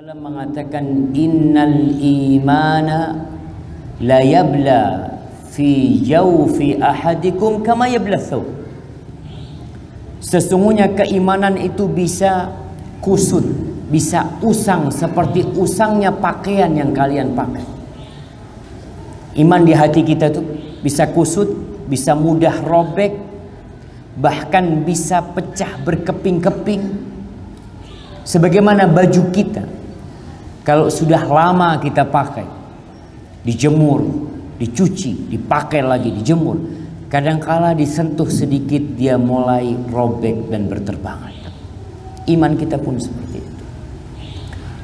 Wasallam mengatakan innal imana la yabla fi jawfi ahadikum kama yabla thawb. Sesungguhnya keimanan itu bisa kusut, bisa usang seperti usangnya pakaian yang kalian pakai. Iman di hati kita tuh bisa kusut, bisa mudah robek, bahkan bisa pecah berkeping-keping. Sebagaimana baju kita, kalau sudah lama kita pakai, dijemur, dicuci, dipakai lagi, dijemur, kadangkala disentuh sedikit dia mulai robek dan berterbangan. Iman kita pun seperti itu.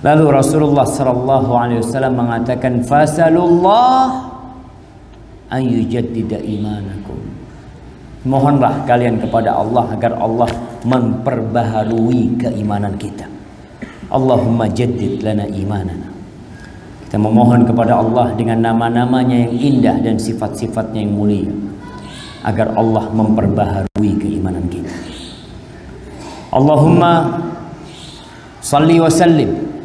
Lalu Rasulullah SAW mengatakan, fasalullah an yujaddida imanakum. Mohonlah kalian kepada Allah agar Allah memperbaharui keimanan kita. Allahumma jaddid lana imanana. Kita memohon kepada Allah dengan nama-namanya yang indah dan sifat-sifatnya yang mulia, agar Allah memperbaharui keimanan kita. Allahumma salli wa sallim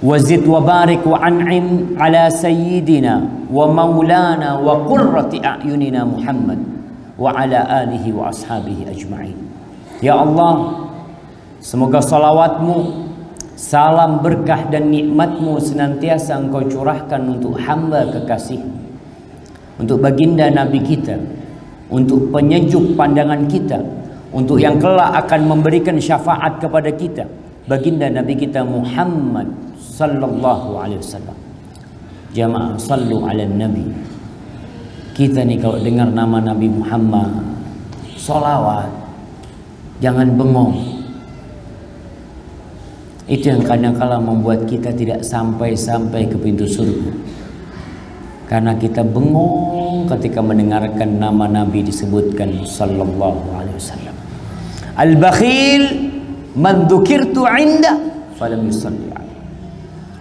wa zid wa barik wa an'im ala sayyidina wa maulana wa qurrati a'yunina Muhammad wa ala alihi wa ashabihi ajma'in. Ya Allah, semoga salawatmu, salam berkah dan nikmatmu senantiasa engkau curahkan untuk hamba kekasih, untuk baginda Nabi kita, untuk penyejuk pandangan kita, untuk yang kelak akan memberikan syafaat kepada kita, baginda Nabi kita Muhammad sallallahu alaihi wasallam. Jamaah sallu ala nabi. Kita nih kalau dengar nama Nabi Muhammad, sholawat, jangan bengong. Itu yang kadang-kala membuat kita tidak sampai-sampai ke pintu surga. Karena kita bengong ketika mendengarkan nama Nabi disebutkan sallallahu alaihi wasallam. Al-bakhil man dzukirtu 'inda falam yusalli alaihi.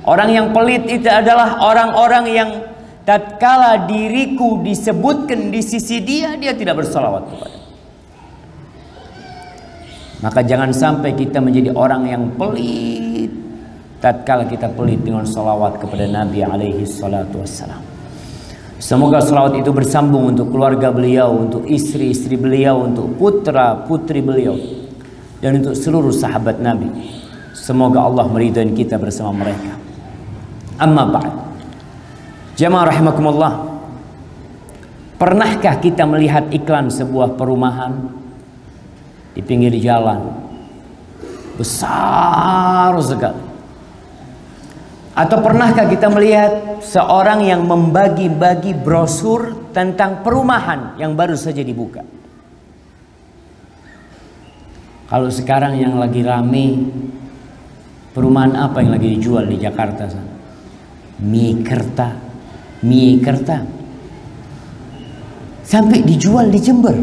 Orang yang pelit itu adalah orang-orang yang tatkala diriku disebutkan di sisi dia, dia tidak bersalawat kepada. Maka jangan sampai kita menjadi orang yang pelit tatkala kita pelit dengan salawat kepada Nabi alaihi salatu wassalam. Semoga salawat itu bersambung untuk keluarga beliau, untuk istri-istri beliau, untuk putra-putri beliau, dan untuk seluruh sahabat Nabi. Semoga Allah meridai kita bersama mereka. Amma ba'd. Jamaah rahimakumullah. Pernahkah kita melihat iklan sebuah perumahan di pinggir jalan, besar sekali? Atau pernahkah kita melihat seorang yang membagi-bagi brosur tentang perumahan yang baru saja dibuka? Kalau sekarang yang lagi rame, perumahan apa yang lagi dijual di Jakarta sana? Miekerta. Sampai dijual di Jember.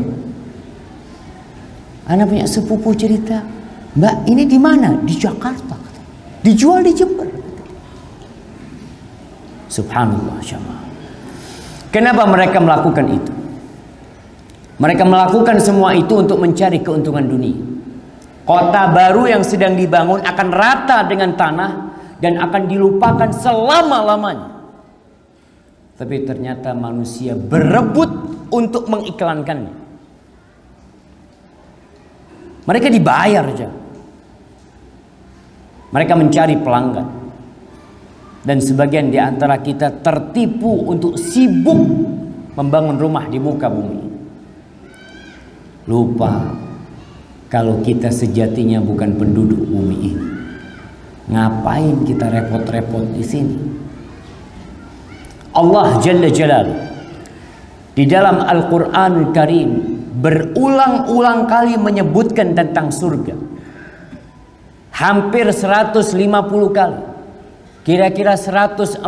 Anak punya sepupu cerita, Mbak, ini di mana? Di Jakarta. Dijual di Jember. Subhanallah, syamah. Kenapa mereka melakukan itu? Mereka melakukan semua itu untuk mencari keuntungan dunia. Kota baru yang sedang dibangun akan rata dengan tanah dan akan dilupakan selama-lamanya. Tapi ternyata manusia berebut untuk mengiklankannya. Mereka dibayar aja. Mereka mencari pelanggan. Dan sebagian di antara kita tertipu untuk sibuk membangun rumah di muka bumi. Lupa kalau kita sejatinya bukan penduduk bumi ini. Ngapain kita repot-repot di sini? Allah Jalla Jalaluhu di dalam Al-Qur'anul Karim berulang-ulang kali menyebutkan tentang surga. Hampir 150 kali. Kira-kira 144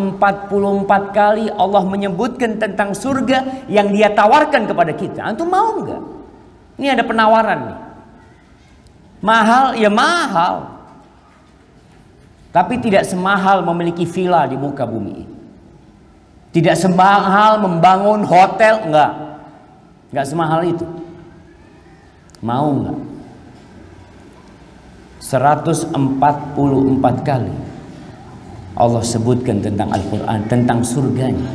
kali Allah menyebutkan tentang surga yang Dia tawarkan kepada kita. Antum mau enggak? Ini ada penawaran nih. Mahal ya mahal. Tapi tidak semahal memiliki villa di muka bumi ini. Tidak semahal membangun hotel, enggak. Enggak semahal itu. Mau enggak? 144 kali Allah sebutkan tentang Al-Quran, tentang surganya.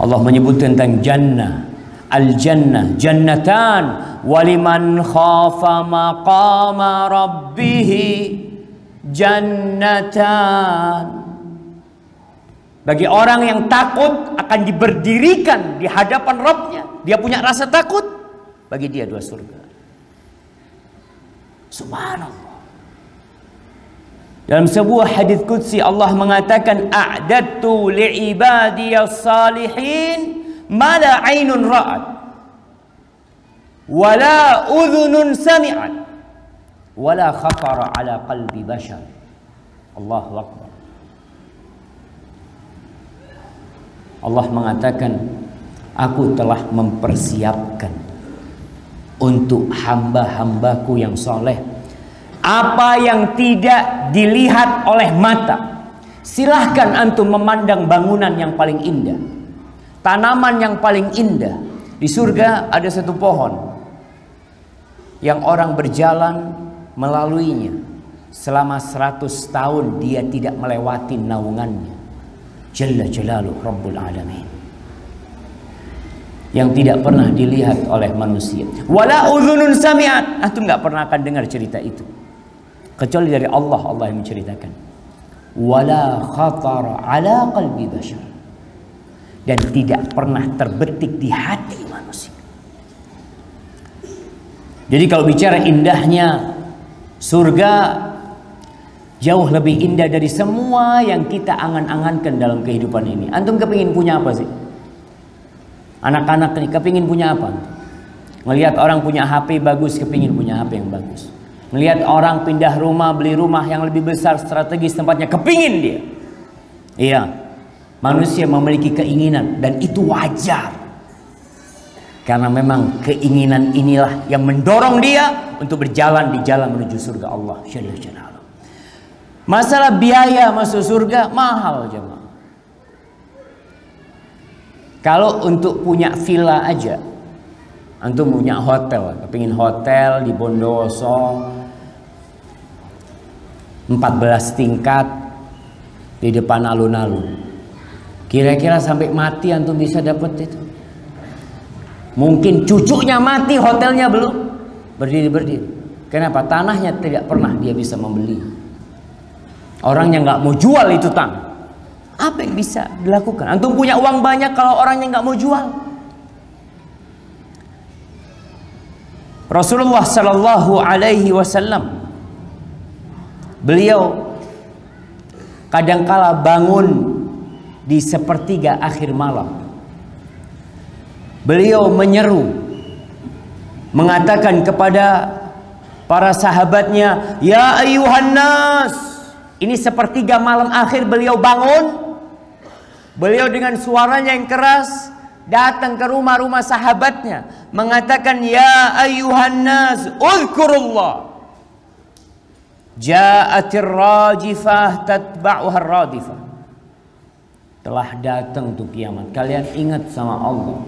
Allah menyebut tentang jannah, al-jannah, jannatan, waliman khafa maqama rabbih jannatan. Bagi orang yang takut akan diberdirikan di hadapan Rabbnya, dia punya rasa takut, bagi dia 2 surga. Subhanallah. Dalam sebuah hadis qudsi Allah mengatakan, a'dadtu li'ibadiyas salihin ma la 'ainun ra'at wa la udhunun sami'at wa la khatara 'ala qalbi bashar. Allahu akbar. Allah mengatakan, aku telah mempersiapkan untuk hamba-hambaku yang soleh apa yang tidak dilihat oleh mata. Silahkan antum memandang bangunan yang paling indah, tanaman yang paling indah. Di surga ada satu pohon yang orang berjalan melaluinya selama 100 tahun dia tidak melewati naungannya. Jalla jalaluh Rabbul Alamin, yang tidak pernah dilihat oleh manusia. Wala udhunun sami'at, antum nggak pernah akan dengar cerita itu kecuali dari Allah. Allah yang menceritakan. Wala khatara ala qalbi bashar, dan tidak pernah terbetik di hati manusia. Jadi kalau bicara indahnya surga, jauh lebih indah dari semua yang kita angan-angankan dalam kehidupan ini. Antum kepingin punya apa sih? Anak-anak ini kepingin punya apa? Melihat orang punya HP bagus, kepingin punya HP yang bagus. Melihat orang pindah rumah, beli rumah yang lebih besar, strategis tempatnya, kepingin dia. Iya, manusia memiliki keinginan dan itu wajar. Karena memang keinginan inilah yang mendorong dia untuk berjalan di jalan menuju surga Allah Jalla Jalaluh. Masalah biaya masuk surga mahal jemaah. Kalau untuk punya villa aja, antum punya hotel, kepingin hotel di Bondowoso 14 tingkat di depan alun-alun, kira-kira sampai mati antum bisa dapat itu? Mungkin cucunya mati, hotelnya belum berdiri. Kenapa? Tanahnya tidak pernah dia bisa membeli. Orangnya nggak mau jual itu tanah. Apa yang bisa dilakukan? Antum punya uang banyak kalau orangnya nggak mau jual. Rasulullah Sallallahu Alaihi Wasallam, beliau kadangkala bangun di sepertiga akhir malam. Beliau menyeru, mengatakan kepada para sahabatnya, ya ayuhan nas. Ini sepertiga malam akhir beliau bangun. Beliau dengan suaranya yang keras datang ke rumah-rumah sahabatnya, mengatakan, ya ayuhan nas, uzkurullah. Ja'atir rajifah tatba'uha radifah. Telah datang tuh kiamat. Kalian ingat sama Allah.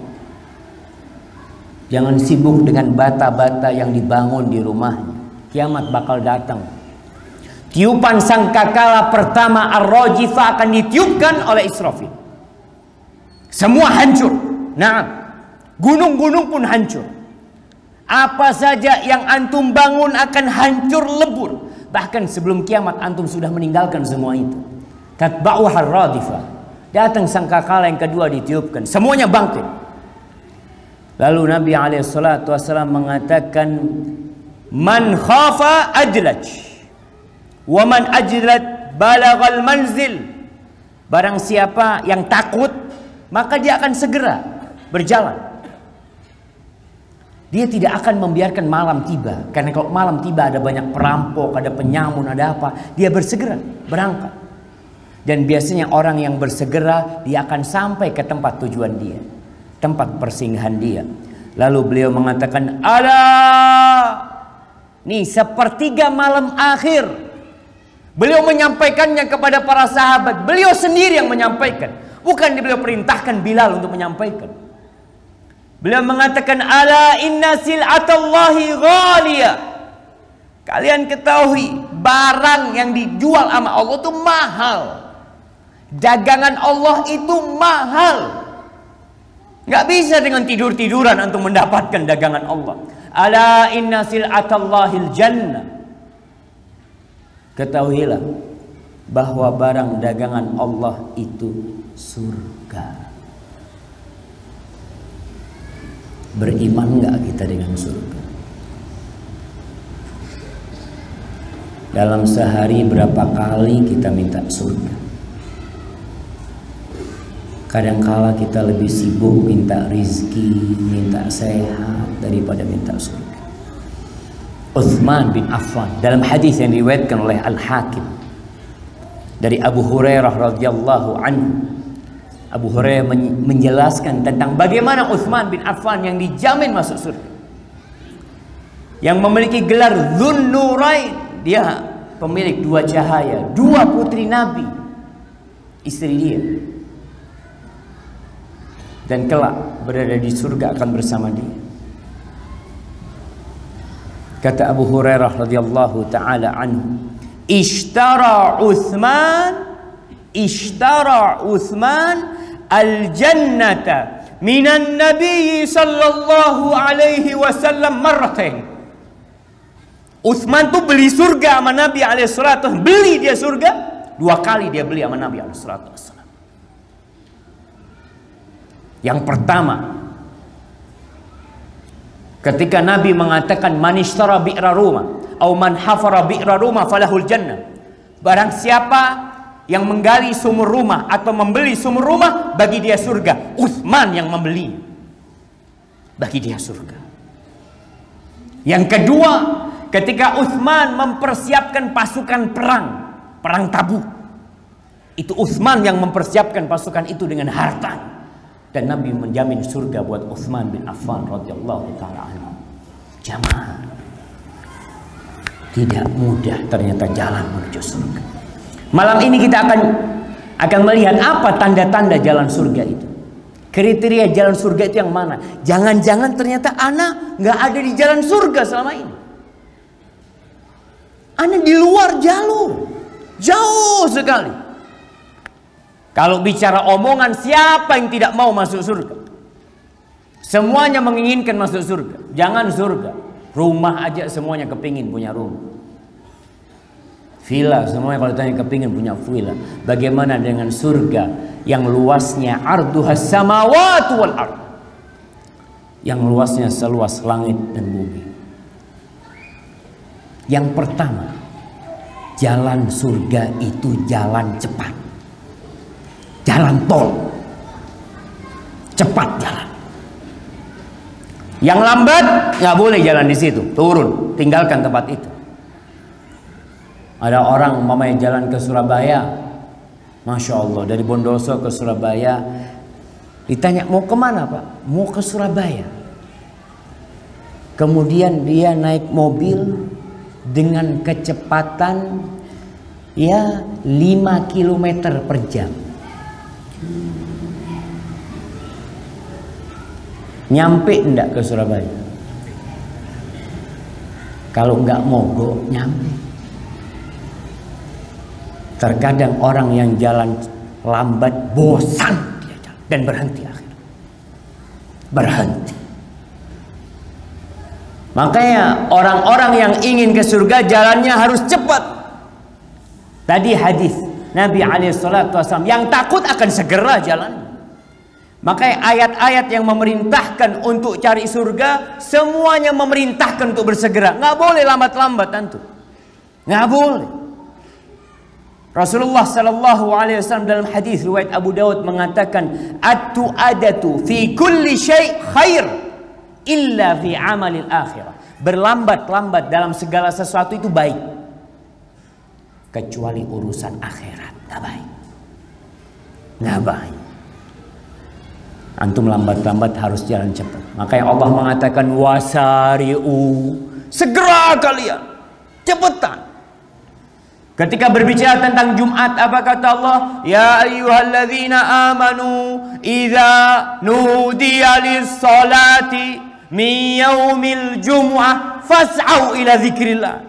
Jangan sibuk dengan bata-bata yang dibangun di rumahnya. Kiamat bakal datang. Tiupan sangkakala pertama ar-rajifah akan ditiupkan oleh Israfil. Semua hancur. Nah, gunung-gunung pun hancur. Apa saja yang antum bangun akan hancur lebur. Bahkan sebelum kiamat antum sudah meninggalkan semua itu. Tatba'uha ar-radifah. Datang sangkakala yang kedua ditiupkan. Semuanya bangkit. Lalu Nabi SAW mengatakan, man khafa ajlaj, wa man ajlad balagal manzil. Barang siapa yang takut, maka dia akan segera berjalan. Dia tidak akan membiarkan malam tiba. Karena kalau malam tiba ada banyak perampok, ada penyamun, ada apa. Dia bersegera berangkat. Dan biasanya orang yang bersegera, dia akan sampai ke tempat tujuan dia, tempat persinggahan dia. Lalu beliau mengatakan, alah, nih sepertiga malam akhir. Beliau menyampaikannya kepada para sahabat. Beliau sendiri yang menyampaikan, bukan beliau perintahkan Bilal untuk menyampaikan. Beliau mengatakan, ala inna sil'atallahi ghaliyah. Kalian ketahui barang yang dijual sama Allah itu mahal. Dagangan Allah itu mahal. Nggak bisa dengan tidur-tiduran untuk mendapatkan dagangan Allah. Ala inna sil'atallahil jannah. Ketahuilah bahwa barang dagangan Allah itu surga. Beriman nggak kita dengan surga? Dalam sehari berapa kali kita minta surga? Kadangkala kita lebih sibuk minta rizki, minta sehat daripada minta surga. Uthman bin Affan dalam hadis yang diriwayatkan oleh Al-Hakim dari Abu Hurairah radhiyallahu anhu, Abu Hurairah menjelaskan tentang bagaimana Uthman bin Affan yang dijamin masuk surga, yang memiliki gelar Dzun Nurain. Dia pemilik dua cahaya, dua putri Nabi, istri dia, dan kelak berada di surga akan bersama dia. Kata Abu Hurairah radhiyallahu taala anhu, ishtara Uthman al-jannata minan nabiy sallallahu alaihi wasallam marratain. Uthman tuh beli surga sama Nabi alaihi salatu wasallam. Beli dia surga 2 kali, dia beli sama Nabi alaihi salatu wasallam. Yang pertama, ketika Nabi mengatakan man ishtara bi'ra rumah atau man hafara bi'ra rumah falahul jannah. Barang siapa yang menggali sumur rumah atau membeli sumur rumah, bagi dia surga. Uthman yang membeli, bagi dia surga. Yang kedua, ketika Uthman mempersiapkan pasukan perang Tabuk, itu Uthman yang mempersiapkan pasukan itu dengan harta. Dan Nabi menjamin surga buat Uthman bin Affan radhiyallahu taala anhu. Jamaah, tidak mudah ternyata jalan menuju surga. Malam ini kita akan melihat apa tanda-tanda jalan surga itu. Kriteria jalan surga itu yang mana? Jangan-jangan ternyata anak nggak ada di jalan surga selama ini. Anak di luar jalur, jauh sekali. Kalau bicara omongan, siapa yang tidak mau masuk surga? Semuanya menginginkan masuk surga. Jangan surga, rumah aja semuanya kepingin punya rumah. Villa, semuanya kalau tanya kepingin punya villa. Bagaimana dengan surga yang luasnya arduhas samawati wal ard, yang luasnya seluas langit dan bumi? Yang pertama, jalan surga itu jalan cepat. Jalan tol, cepat jalan. Yang lambat nggak boleh jalan di situ, turun, tinggalkan tempat itu. Ada orang mamanya jalan ke Surabaya, masya Allah, dari Bondoso ke Surabaya, ditanya mau kemana Pak? Mau ke Surabaya. Kemudian dia naik mobil dengan kecepatan 5 km per jam. Nyampe enggak ke Surabaya? Kalau enggak mogok, nyampe. Terkadang orang yang jalan lambat bosan dia jalan, dan berhenti akhirnya. Berhenti. Makanya orang-orang yang ingin ke surga jalannya harus cepat. Tadi hadis Nabi SAW, yang takut akan segera jalan. Makanya ayat-ayat yang memerintahkan untuk cari surga, semuanya memerintahkan untuk bersegera. Nggak boleh lambat-lambat tentu. Nggak boleh. Rasulullah SAW dalam hadis riwayat Abu Dawud mengatakan, at-tu'adatu fi kulli syai' khair illa fi amalil akhirah. Berlambat-lambat dalam segala sesuatu itu baik, kecuali urusan akhirat. Nggak baik. Nggak baik. Antum lambat-lambat harus jalan cepat. Makanya Allah mengatakan wasari'u, segera kalian, cepetan. Ketika berbicara tentang Jumat, apa kata Allah? Ya ayyuhalladzina amanu idza nudiya lis-salati min yaumil jumu'ah fas'au ila dzikrillah.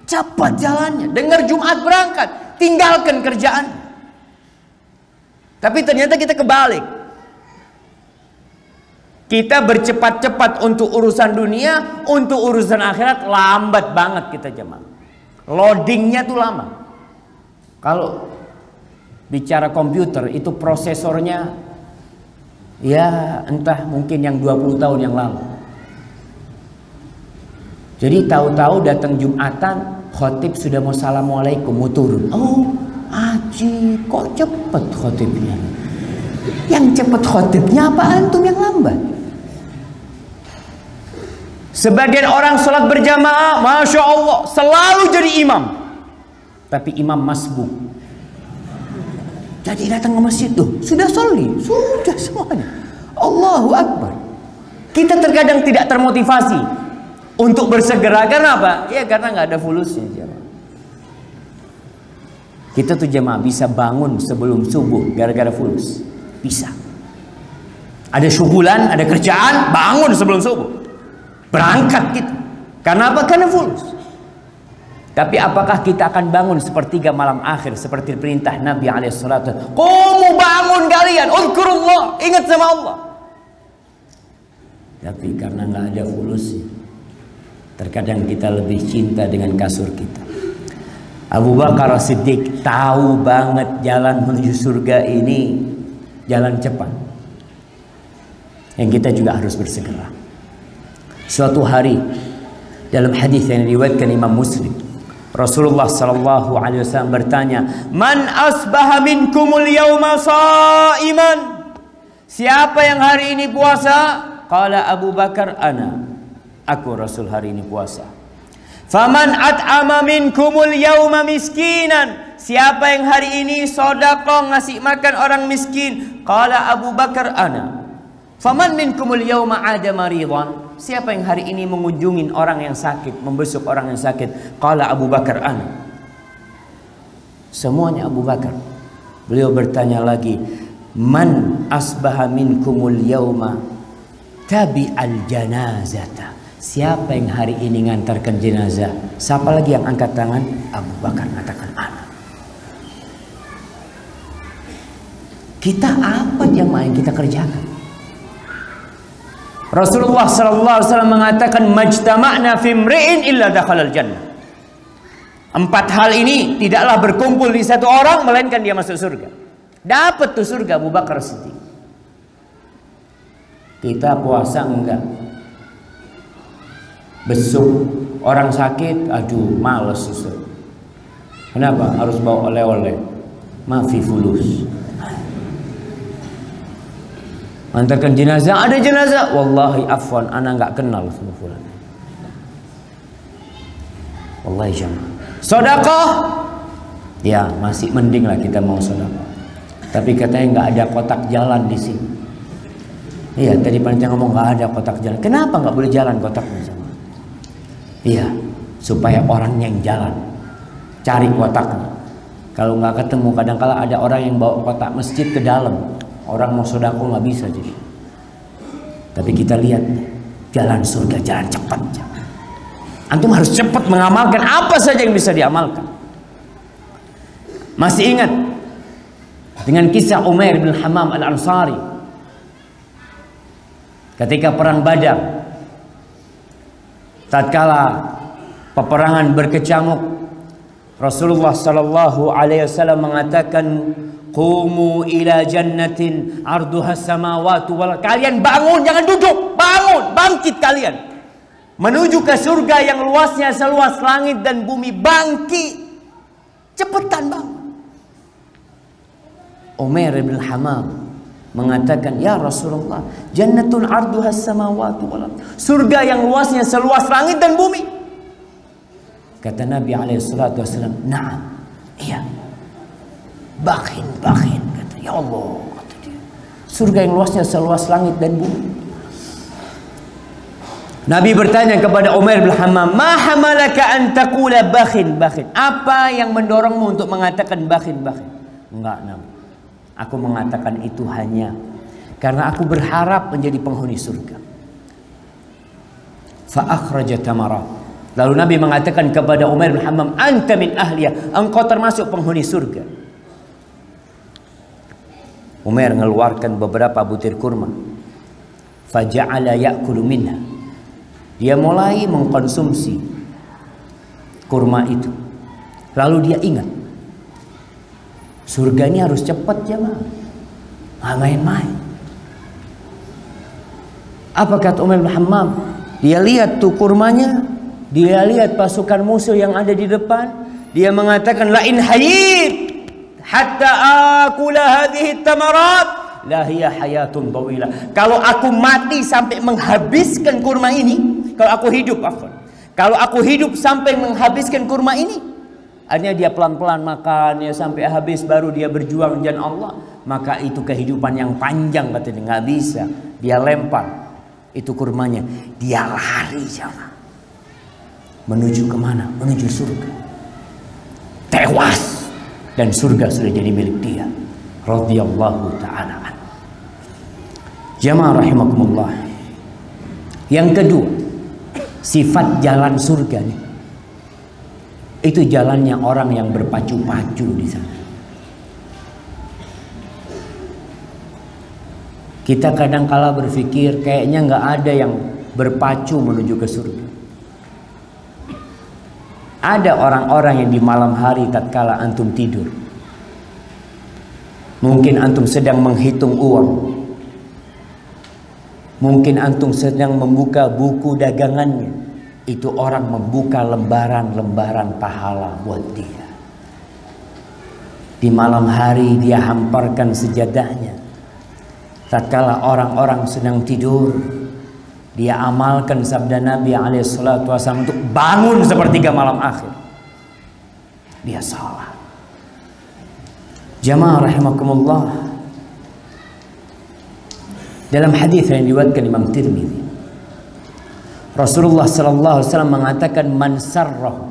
Cepat jalannya. Dengar Jumat berangkat, tinggalkan kerjaan. Tapi ternyata kita kebalik. Kita bercepat-cepat untuk urusan dunia, untuk urusan akhirat lambat banget kita jemaah. Loadingnya tuh lama. Kalau bicara komputer itu prosesornya ya entah mungkin yang 20 tahun yang lalu. Jadi tahu-tahu datang Jumatan, khotib sudah mau assalamualaikum, mau turun. Oh, aji, kok cepet khotibnya? Yang cepet khotibnya apa antum yang lambat? Sebagian orang sholat berjamaah, Masya Allah, selalu jadi imam. Tapi imam masbuk. Jadi datang ke masjid tuh, sudah sholli, sudah semuanya. Allahu Akbar. Kita terkadang tidak termotivasi untuk bersegera. Karena apa? Ya karena nggak ada fulusnya jemaah. Kita tuh jemaah bisa bangun sebelum subuh gara-gara fulus. Bisa. Ada syugulan, ada kerjaan, bangun sebelum subuh. Berangkat kita. Karena apa? Karena fulus. Tapi apakah kita akan bangun sepertiga malam akhir seperti perintah Nabi alaihissalatu? Qumu, bangun kalian, uzkurullah, ingat sama Allah. Tapi karena nggak ada fulus, terkadang kita lebih cinta dengan kasur kita. Abu Bakar Siddiq tahu banget jalan menuju surga ini jalan cepat. Yang kita juga harus bersegera. Suatu hari dalam hadis yang diriwayatkan Imam Muslim, Rasulullah sallallahu alaihi wasallam bertanya, "Man asbaha minkumul yauma shaiman?" Siapa yang hari ini puasa? Qala Abu Bakar, ana. Aku Rasul hari ini puasa. Faman at'ama minkumul yauma miskinan? Siapa yang hari ini sedekah ngasih makan orang miskin? Qala Abu Bakar, ana. Faman minkumul yauma ada maridan? Siapa yang hari ini mengunjungi orang yang sakit, membesuk orang yang sakit? Qala Abu Bakar, ana. Semuanya Abu Bakar. Beliau bertanya lagi, man asbaha minkumul yauma tabi'al janazata? Siapa yang hari ini ngantarkan jenazah? Siapa lagi yang angkat tangan? Abu Bakar mengatakan, ana. Kita apa yang main kita kerjakan? Rasulullah sallallahu alaihi wasallam mengatakan, majtama'na fi imri'in illa dakhalal jannah. 4 hal ini tidaklah berkumpul di satu orang melainkan dia masuk surga. Dapat tuh surga Abu Bakar Siddiq. Kita puasa enggak? Besuk orang sakit, aduh males Ustaz. Kenapa? Harus bawa oleh-oleh. Mafi fulus. Antarkan jenazah, ada jenazah, wallahi afwan, ana nggak kenal sama fulan. Wallahi jamaah. Sedekah, ya masih mending lah kita mau sedekah. Tapi katanya nggak ada kotak jalan di sini. Iya, tadi panitia ngomong nggak ada kotak jalan. Kenapa nggak boleh jalan kotaknya sama? Iya, supaya orangnya yang jalan, cari kotaknya. Kalau nggak ketemu, kadang-kala ada orang yang bawa kotak masjid ke dalam. Orang mau sedekah nggak bisa jadi. Tapi kita lihat jalan surga, jalan cepat. Antum harus cepat mengamalkan apa saja yang bisa diamalkan. Masih ingat dengan kisah Umair bin Hammam al-Ansari ketika perang Badar? Tatkala peperangan berkecamuk, Rasulullah sallallahu alaihi wasallam mengatakan, qumu ila jannatin arduha samawati wal. Kalian bangun, jangan duduk, bangun, bangkit kalian menuju ke surga yang luasnya seluas langit dan bumi. Bangkit, cepetan bangun. Umair bin Hammam mengatakan, ya Rasulullah, jannatun arduha samawati wal. Surga yang luasnya seluas langit dan bumi. Kata Nabi alaihi salatu wasallam, na'am, iya. Bakhin, kata, ya Allah, kata dia. Surga yang luasnya seluas langit dan bumi. Nabi bertanya kepada Umair bin Hammam, ma hamalaka an taqula bakhin. Apa yang mendorongmu untuk mengatakan bakhin? Enggak, Nabi. Aku mengatakan itu hanya karena aku berharap menjadi penghuni surga. Fa akhraja tamarat. Lalu Nabi mengatakan kepada Umar bin Hammam, anta min ahliyah, engkau termasuk penghuni surga. Umar mengeluarkan beberapa butir kurma. Faja'ala ya'kulu minha. Dia mulai mengkonsumsi kurma itu. Lalu dia ingat, surga ini harus cepat jemaah, nggak main-main. Apa kata Umar bin Hammam? Dia lihat tuh kurmanya, dia lihat pasukan musuh yang ada di depan. Dia mengatakan, la in hayit hatta akula hadhihi tamarat la hiya hayatun tawilah. Kalau aku mati sampai menghabiskan kurma ini, kalau aku hidup sampai menghabiskan kurma ini, akhirnya dia pelan-pelan makan ya sampai habis, baru dia berjuang jalan Allah, maka itu kehidupan yang panjang. Kata dia, nggak bisa. Dia lempar itu kurmanya, dia lari jamaah. Menuju kemana? Menuju surga. Tewas, dan surga sudah jadi milik dia. Radhiyallahu ta'ala. Jamaah rahimakumullah. Yang kedua, sifat jalan surga nih, itu jalannya orang yang berpacu-pacu di sana. Kita kadang-kala berpikir kayaknya nggak ada yang berpacu menuju ke surga. Ada orang-orang yang di malam hari tatkala antum tidur, mungkin antum sedang menghitung uang, mungkin antum sedang membuka buku dagangannya, itu orang membuka lembaran-lembaran pahala buat dia. Di malam hari dia hamparkan sejadahnya. Tatkala orang-orang sedang tidur, dia amalkan sabda Nabi alaihissalatu wassalam untuk bangun sepertiga malam akhir. Dia salat. Jamaah rahimakumullah. Dalam hadis yang diriwayatkan Imam Tirmidzi, Rasulullah sallallahu alaihi wasallam mengatakan, man sarrahu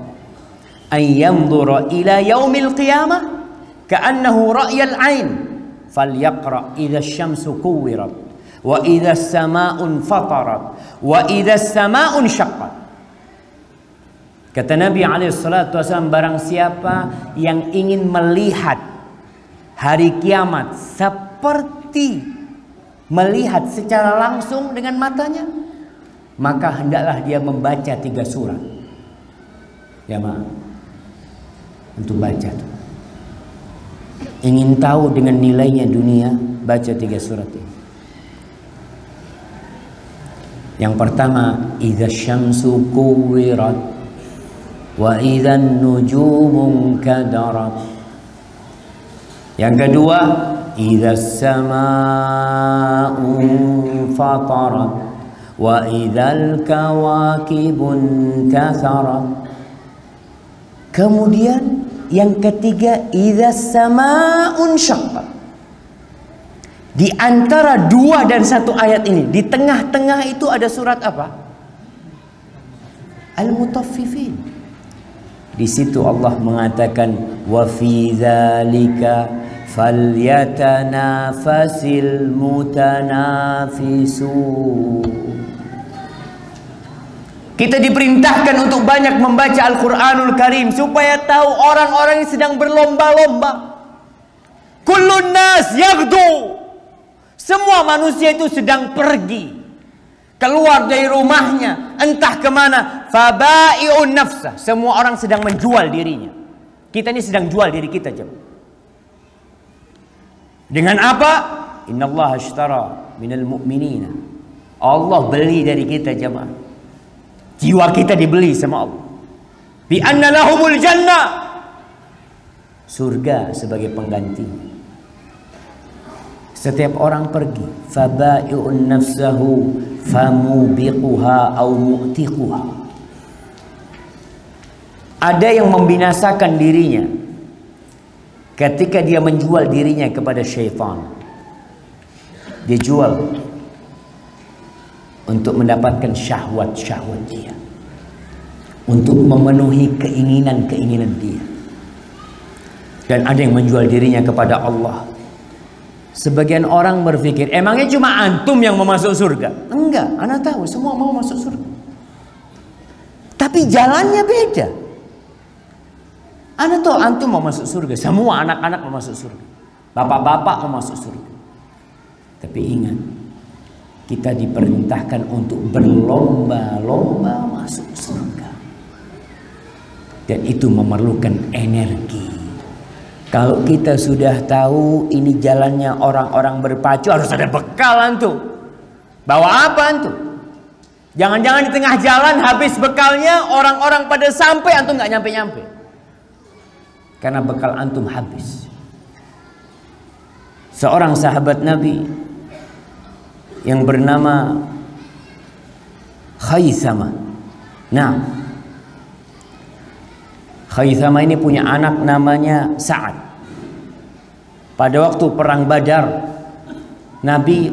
an yanzura ila yaumil qiyamah ka'annahu ra'yal 'ain falyaqra idza asy-syamsu kuwirat wa idza as-samaa'u fatarat wa idza as-samaa'u syaqqat. Kata Nabi alaihi salatu wasallam, barang siapa yang ingin melihat hari kiamat seperti melihat secara langsung dengan matanya, maka hendaklah dia membaca 3 surat. Ya maaf, untuk baca tuh. Ingin tahu dengan nilainya dunia, baca 3 surat ini. Yang pertama, idza syamsu kuwirat wa idza nujumu kadarat. Yang kedua, idza samaa'u fatarat wa idzal kawakibun tatharat. Kemudian yang ketiga, idza samaa'un syaqqat. Di antara 2 dan 1 ayat ini, di tengah-tengah itu ada surat apa? Al-Mutaffifin. Di situ Allah mengatakan, wa fi dzalika falyatanafasil mutanafisun. Kita diperintahkan untuk banyak membaca Al-Quranul Karim supaya tahu orang-orang yang sedang berlomba-lomba. Kullun nas yaghdu. Semua manusia itu sedang pergi, keluar dari rumahnya, entah kemana. Fabai'un nafsah. Semua orang sedang menjual dirinya. Kita ini sedang jual diri kita, jemaah. Dengan apa? Innallaha ashtara minal mu'minina. Allah beli dari kita, jemaah. Jiwa kita dibeli sama Allah. Bi anna lahumul jannah. Surga sebagai pengganti. Setiap orang pergi, fabai'un nafsahu famubiquha au mu'tiquha. Ada yang membinasakan dirinya ketika dia menjual dirinya kepada syaitan. Dia jual untuk mendapatkan syahwat-syahwat dia, untuk memenuhi keinginan-keinginan dia. Dan ada yang menjual dirinya kepada Allah. Sebagian orang berpikir, emangnya cuma antum yang mau masuk surga? Enggak, ana tahu semua mau masuk surga. Tapi Tapi jalannya beda. Anda tahu antum mau masuk surga, semua anak-anak mau masuk surga, bapak-bapak mau masuk surga. Tapi ingat, kita diperintahkan untuk berlomba-lomba masuk surga. Dan itu memerlukan energi. Kalau kita sudah tahu ini jalannya orang-orang berpacu, harus ada bekal antum. Bawa apa antum? Jangan-jangan di tengah jalan habis bekalnya, orang-orang pada sampai, antum nggak nyampe-nyampe. Karena bekal antum habis. Seorang sahabat Nabi yang bernama Khaythama. Nah, Khaythama ini punya anak namanya Sa'ad. Pada waktu perang Badar, Nabi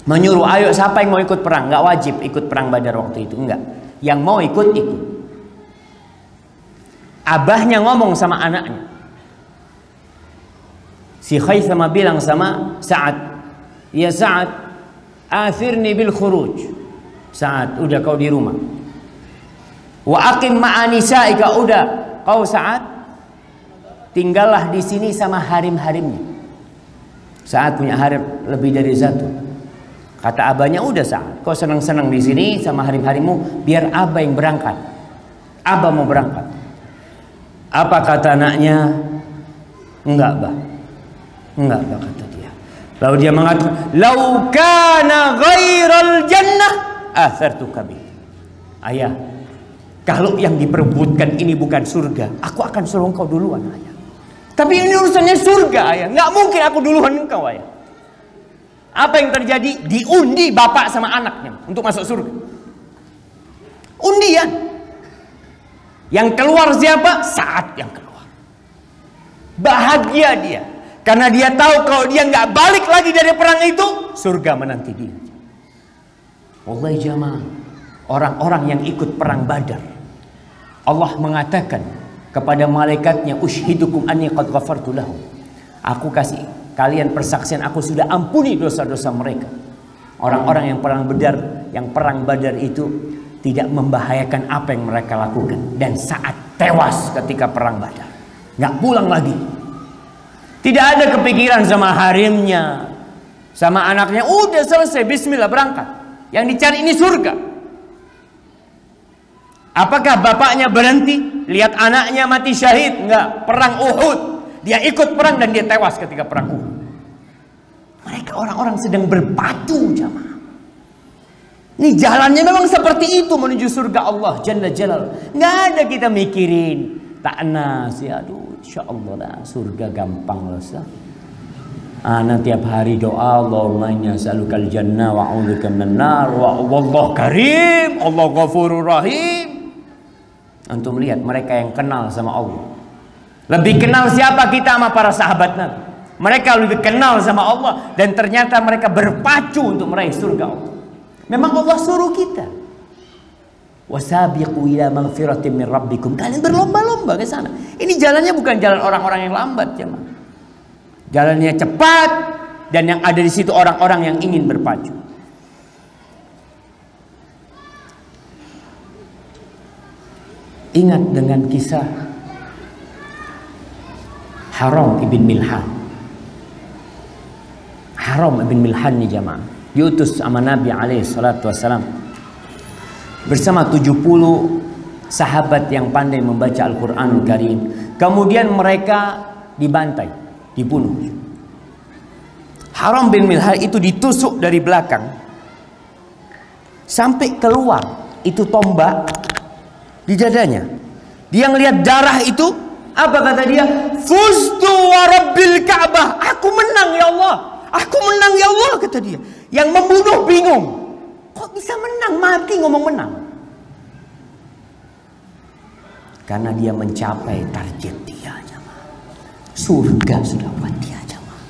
menyuruh, ayo siapa yang mau ikut perang? Nggak wajib ikut perang Badar waktu itu, enggak. Yang mau ikut, ikut. Abahnya ngomong sama anaknya. Si Khaythama bilang sama Sa'ad, ya Sa'ad, athirni bil khuruj. Sa'ad, udah kau di rumah. Wa aqim ma'a nisa'ika, udah kau Sa'ad tinggallah di sini sama harim-harimnya. Sa'ad punya harim lebih dari satu. Kata abahnya, udah Sa'ad, kau senang-senang di sini sama harim-harimmu, biar abah yang berangkat. Abah mau berangkat. Apa kata anaknya? Enggak, bah. Enggak, bah, kata dia. Lalu dia mengatakan, "Lau kana ghairal jannah athartuka bi." Ayah, kalau yang diperebutkan ini bukan surga, aku akan suruh engkau duluan, ayah. Tapi ini urusannya surga, ayah. Nggak mungkin aku duluan engkau, ayah. Apa yang terjadi? Diundi bapak sama anaknya untuk masuk surga. Undian. Yang keluar siapa? Saat yang keluar. Bahagia dia. Karena dia tahu kalau dia nggak balik lagi dari perang itu, surga menanti dia. Wallahi jamaah, orang-orang yang ikut perang Badar, Allah mengatakan kepada malaikatnya, "Ushidukum anni qad ghafartu lahum." Aku kasih kalian persaksian, aku sudah ampuni dosa-dosa mereka. Orang-orang yang perang Badar itu tidak membahayakan apa yang mereka lakukan. Dan saat tewas ketika perang Badar, nggak pulang lagi. Tidak ada kepikiran sama harimnya, sama anaknya. Udah selesai, bismillah berangkat. Yang dicari ini surga. Apakah bapaknya berhenti lihat anaknya mati syahid? Enggak. Perang Uhud, dia ikut perang dan dia tewas ketika perang Uhud. Mereka orang-orang sedang berpacu, jamaah. Ini jalannya memang seperti itu menuju surga Allah Jalla Jalal. Nggak ada kita mikirin taknas, ya aduh, insyaallah lah surga gampang lah. Ana tiap hari doa, Allahumma inni as'alukal jannah wa a'udzubika minan nar, wa wallahu karim, Allah ghafurur rahim. Antum lihat mereka yang kenal sama Allah. Lebih kenal siapa kita sama para sahabat Nabi. Mereka lebih kenal sama Allah dan ternyata mereka berpacu untuk meraih surga Allah. Memang Allah suruh kita. Wasabiqu ila maghfiratin min rabbikum. Kalian berlomba-lomba ke sana. Ini jalannya bukan jalan orang-orang yang lambat, jemaah. Jalannya cepat dan yang ada di situ orang-orang yang ingin berpacu. Ingat dengan kisah Haram ibn Milhan. Haram ibn Milhan nih jamaah, diutus sama Nabi SAW bersama 70 sahabat yang pandai membaca Al-Quranul Karim. Kemudian mereka dibantai, dibunuh. Haram bin Milhan itu ditusuk dari belakang sampai keluar itu tombak di dadanya. Dia ngelihat darah itu, apa kata dia? Fustu wa rabbil Ka'bah, aku menang ya Allah, aku menang ya Allah, kata dia. Yang membunuh bingung, kok bisa menang? Mati ngomong menang. Karena dia mencapai target dia, jemaah. Surga sudah buat dia, jemaah.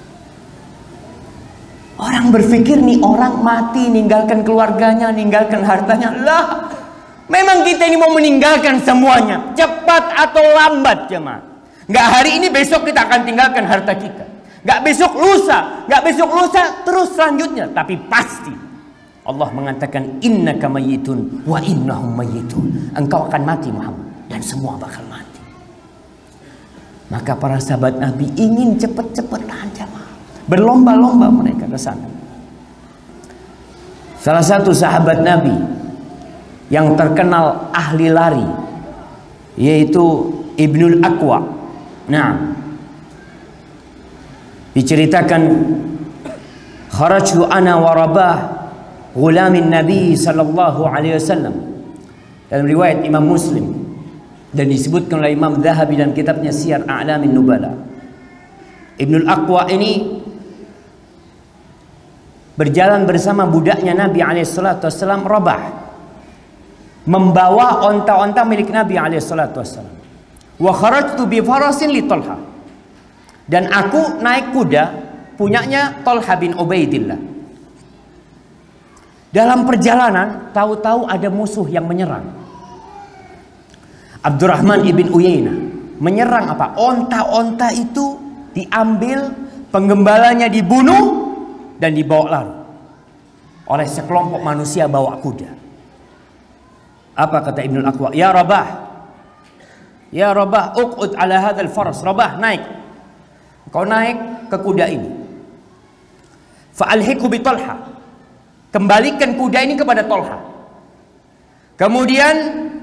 Orang berpikir nih orang mati ninggalkan keluarganya, ninggalkan hartanya. Lah, memang kita ini mau meninggalkan semuanya, cepat atau lambat, jemaah. Nggak hari ini, besok kita akan tinggalkan harta kita. Nggak besok lusa, nggak besok lusa, terus selanjutnya. Tapi pasti Allah mengatakan innaka mayyitun wa innahum mayyitun. Engkau akan mati Muhammad dan semua bakal mati. Maka para sahabat Nabi ingin cepat-cepatan jamaah. Berlomba-lomba mereka ke sana. Salah satu sahabat Nabi yang terkenal ahli lari yaitu Ibnul Aqwa. Nah, diceritakan kharajtu ana wa Rabah ghulamin Nabi sallallahu alaihi wasallam, dalam riwayat Imam Muslim dan disebutkan oleh Imam Dzahabi dalam kitabnya Siyar A'lamin Nubala. Ibnul Aqwa ini berjalan bersama budaknya Nabi alaihi salatu wasallam Rabah, membawa onta-onta milik Nabi alaihi salatu wasallam. Wa kharajtu bi farasin li Talha, dan aku naik kuda punyanya Talha bin Ubaidillah. Dalam perjalanan tahu-tahu ada musuh yang menyerang. Abdurrahman ibn Uyainah menyerang apa? Onta-onta itu diambil, penggembalanya dibunuh dan dibawa lari oleh sekelompok manusia bawa kuda. Apa kata Ibnul Aqwa? Ya Rabah, ya Rabah, uqud ala hadzal faras. Rabah, naik. Kau naik ke kuda ini. Fa'alhiqu bi Talha. Kembalikan kuda ini kepada Talha. Kemudian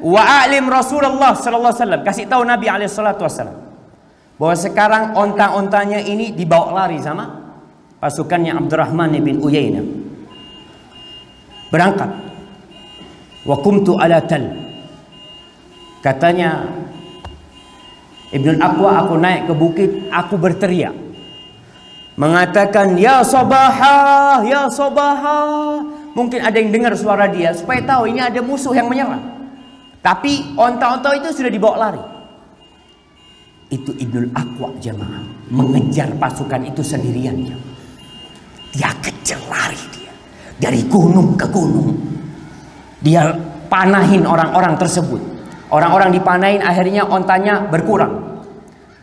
wa'alim Rasulullah sallallahu alaihi wasallam, kasih tahu Nabi alaihi salatu wasallam bahwa sekarang onta-ontanya ini dibawa lari sama pasukannya Abdurrahman bin Uyainah. Berangkat. Wa kumtu ala tal. Katanya Ibnul Aqwa, aku naik ke bukit, aku berteriak mengatakan ya Sabaha, ya Sabaha. Mungkin ada yang dengar suara dia supaya tahu ini ada musuh yang menyerang. Tapi onta-onta itu sudah dibawa lari. Itu Ibnul Aqwa jamaah mengejar pasukan itu sendirian. Dia kejar lari dia dari gunung ke gunung. Dia panahin orang-orang tersebut. Orang-orang dipanahin, akhirnya ontanya berkurang.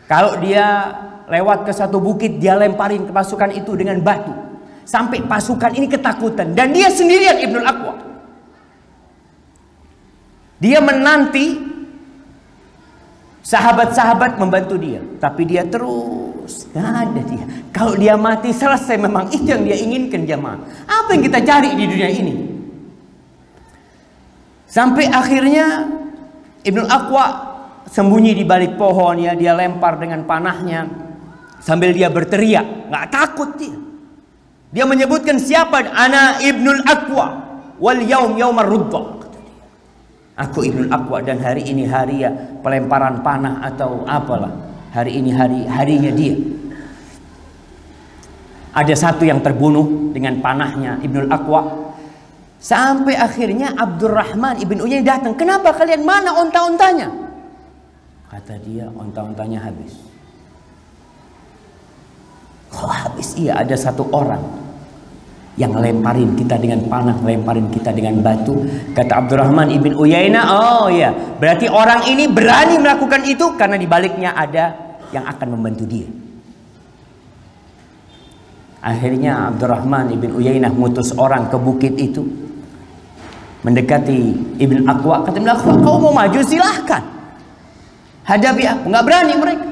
Kalau dia lewat ke satu bukit, dia lemparin ke pasukan itu dengan batu. Sampai pasukan ini ketakutan. Dan dia sendirian Ibnul Aqwa. Dia menanti sahabat-sahabat membantu dia. Tapi dia terus, gak ada dia. Kalau dia mati selesai, memang itu yang dia inginkan jamaah. Apa yang kita cari di dunia ini? Sampai akhirnya Ibnul Aqwa sembunyi di balik pohon ya. Dia lempar dengan panahnya sambil dia berteriak, nggak takut dia. Dia menyebutkan siapa? Ana Ibnul Aqwa wal yaum yaumar rudda. Aku Ibnul Aqwa dan hari ini hari ya pelemparan panah atau apalah. Hari ini harinya dia. Ada satu yang terbunuh dengan panahnya Ibnul Aqwa. Sampai akhirnya Abdurrahman ibn Uyainah datang. Kenapa kalian, mana onta-ontanya? Kata dia, onta-ontanya habis. Oh habis? Iya, ada satu orang yang lemparin kita dengan panah, lemparin kita dengan batu. Kata Abdurrahman ibn Uyainah, oh iya, berarti orang ini berani melakukan itu karena di baliknya ada yang akan membantu dia. Akhirnya Abdurrahman ibn Uyainah ngutus orang ke bukit itu, mendekati Ibn Aqwa. Kata Ibn Aqwa, kau mau maju silahkan, hadapi aku. Nggak berani mereka.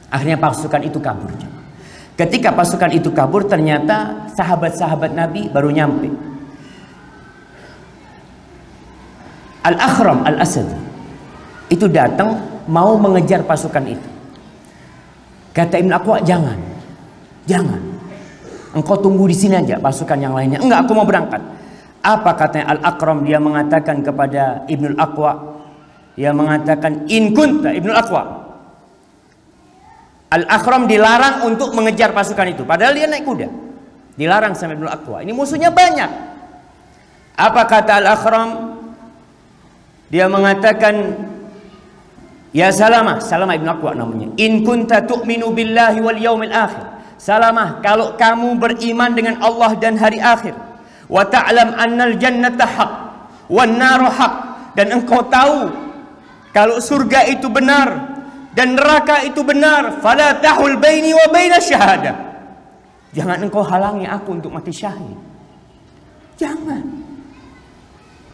Akhirnya pasukan itu kabur. Ketika pasukan itu kabur, ternyata sahabat-sahabat Nabi baru nyampe. Al-Akhram Al-Asadi itu datang mau mengejar pasukan itu. Kata Ibn Aqwa, jangan, engkau tunggu di sini aja, pasukan yang lainnya. Enggak, aku mau berangkat. Apa katanya Al-Akhram? Dia mengatakan kepada Ibnul Aqwa, dia mengatakan in kunta Ibnul Aqwa. Al-Akhram dilarang untuk mengejar pasukan itu, padahal dia naik kuda. Dilarang sama Ibnul Aqwa. Ini musuhnya banyak. Apa kata Al-Akhram? Dia mengatakan, ya Salamah, Salamah Ibn Aqwa namanya. In kunta tu'minu billahi wal yaumil akhir. Salamah, kalau kamu beriman dengan Allah dan hari akhir, wa ta'lam annal jannata haq wan naru haq, dan engkau tahu kalau surga itu benar dan neraka itu benar, fala tahul baini wa baina syahadah. Jangan engkau halangi aku untuk mati syahid. Jangan.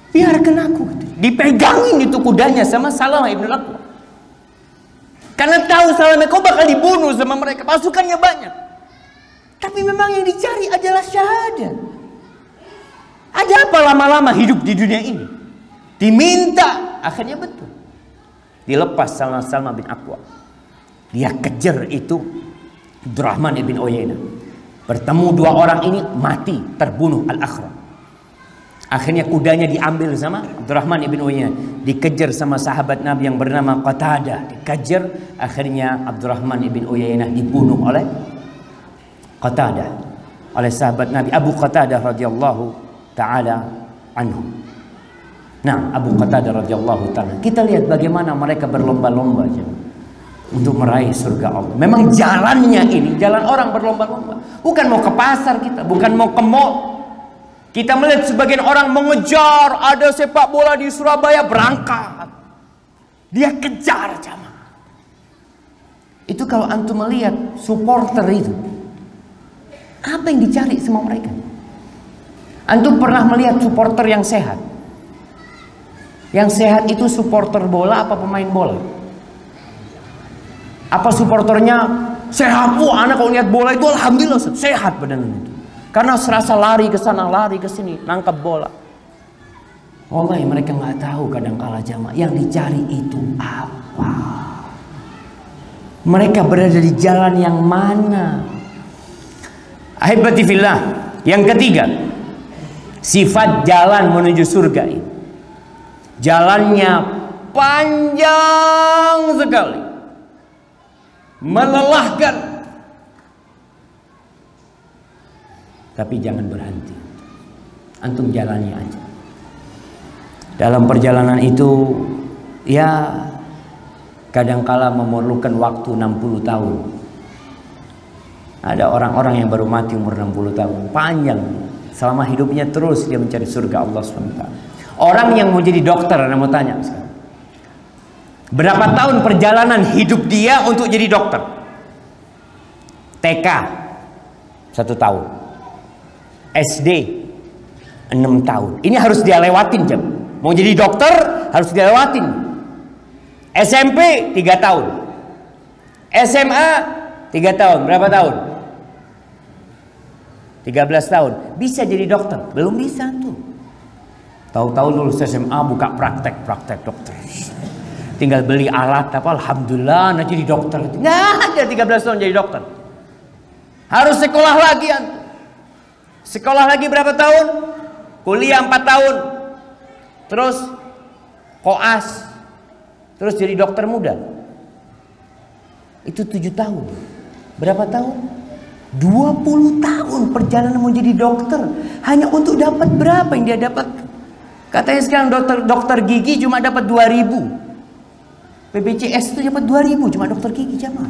Biarkan aku. Dipegangin itu kudanya sama Salamah ibn Aqwa. Karena tahu Salamah kau bakal dibunuh sama mereka. Pasukannya banyak. Tapi memang yang dicari adalah syahadat. Ada apa lama-lama hidup di dunia ini? Diminta. Akhirnya betul. Dilepas Salamah bin Aqwa. Dia kejar itu Abdurrahman ibn Uyainah. Bertemu dua orang ini, mati, terbunuh al-Akhram. Akhirnya kudanya diambil sama Abdurrahman ibn Uyainah. Dikejar sama sahabat Nabi yang bernama Qatadah. Dikejar. Akhirnya Abdurrahman ibn Uyainah dibunuh oleh Qatadah. Oleh sahabat Nabi Abu Qatadah radhiyallahu ta'ala anhu. Nah, Abu Qatadah radhiyallahu ta'ala. Kita lihat bagaimana mereka berlomba-lomba untuk meraih surga Allah. Memang jalannya ini jalan orang berlomba-lomba. Bukan mau ke pasar kita, bukan mau ke mall. Kita melihat sebagian orang mengejar, ada sepak bola di Surabaya, berangkat. Dia kejar jamaah. Itu kalau antum melihat supporter itu, apa yang dicari sama mereka? Antum pernah melihat supporter yang sehat? Yang sehat itu supporter bola apa pemain bola? Apa supporternya sehat? Wah, anak kalau lihat bola itu alhamdulillah sehat badannya itu. Karena serasa lari ke sana, lari ke sini, nangkap bola. Wallahi mereka nggak tahu kadang-kala jamaah yang dicari itu apa. Mereka berada di jalan yang mana? Ahibati fillah. Yang ketiga, sifat jalan menuju surga ini. Jalannya panjang sekali. Melelahkan. Tapi jangan berhenti. Antum jalani aja. Dalam perjalanan itu, ya kadangkala memerlukan waktu 60 tahun. Ada orang-orang yang baru mati umur 60 tahun. Panjang. Selama hidupnya terus dia mencari surga Allah SWT. Orang yang mau jadi dokter, Anda mau tanya sekarang. Berapa tahun perjalanan hidup dia untuk jadi dokter? TK 1 tahun. SD 6 tahun. Ini harus dia lewatin jam. Mau jadi dokter harus dia lewatin. SMP 3 tahun. SMA 3 tahun. Berapa tahun? 13 tahun. Bisa jadi dokter? Belum bisa tuh. Tahu-tahu lulus SMA buka praktek dokter. Tinggal beli alat apa, alhamdulillah nah jadi dokter. Nggak ada 13 tahun jadi dokter. Harus sekolah lagi antum. Sekolah lagi berapa tahun? Kuliah 4 tahun. Terus koas. Terus jadi dokter muda. Itu 7 tahun. Berapa tahun? 20 tahun perjalanan mau jadi dokter. Hanya untuk dapat berapa yang dia dapat? Katanya sekarang dokter gigi cuma dapat 2.000. BPJS itu dapat 2.000 cuma dokter gigi jamaah.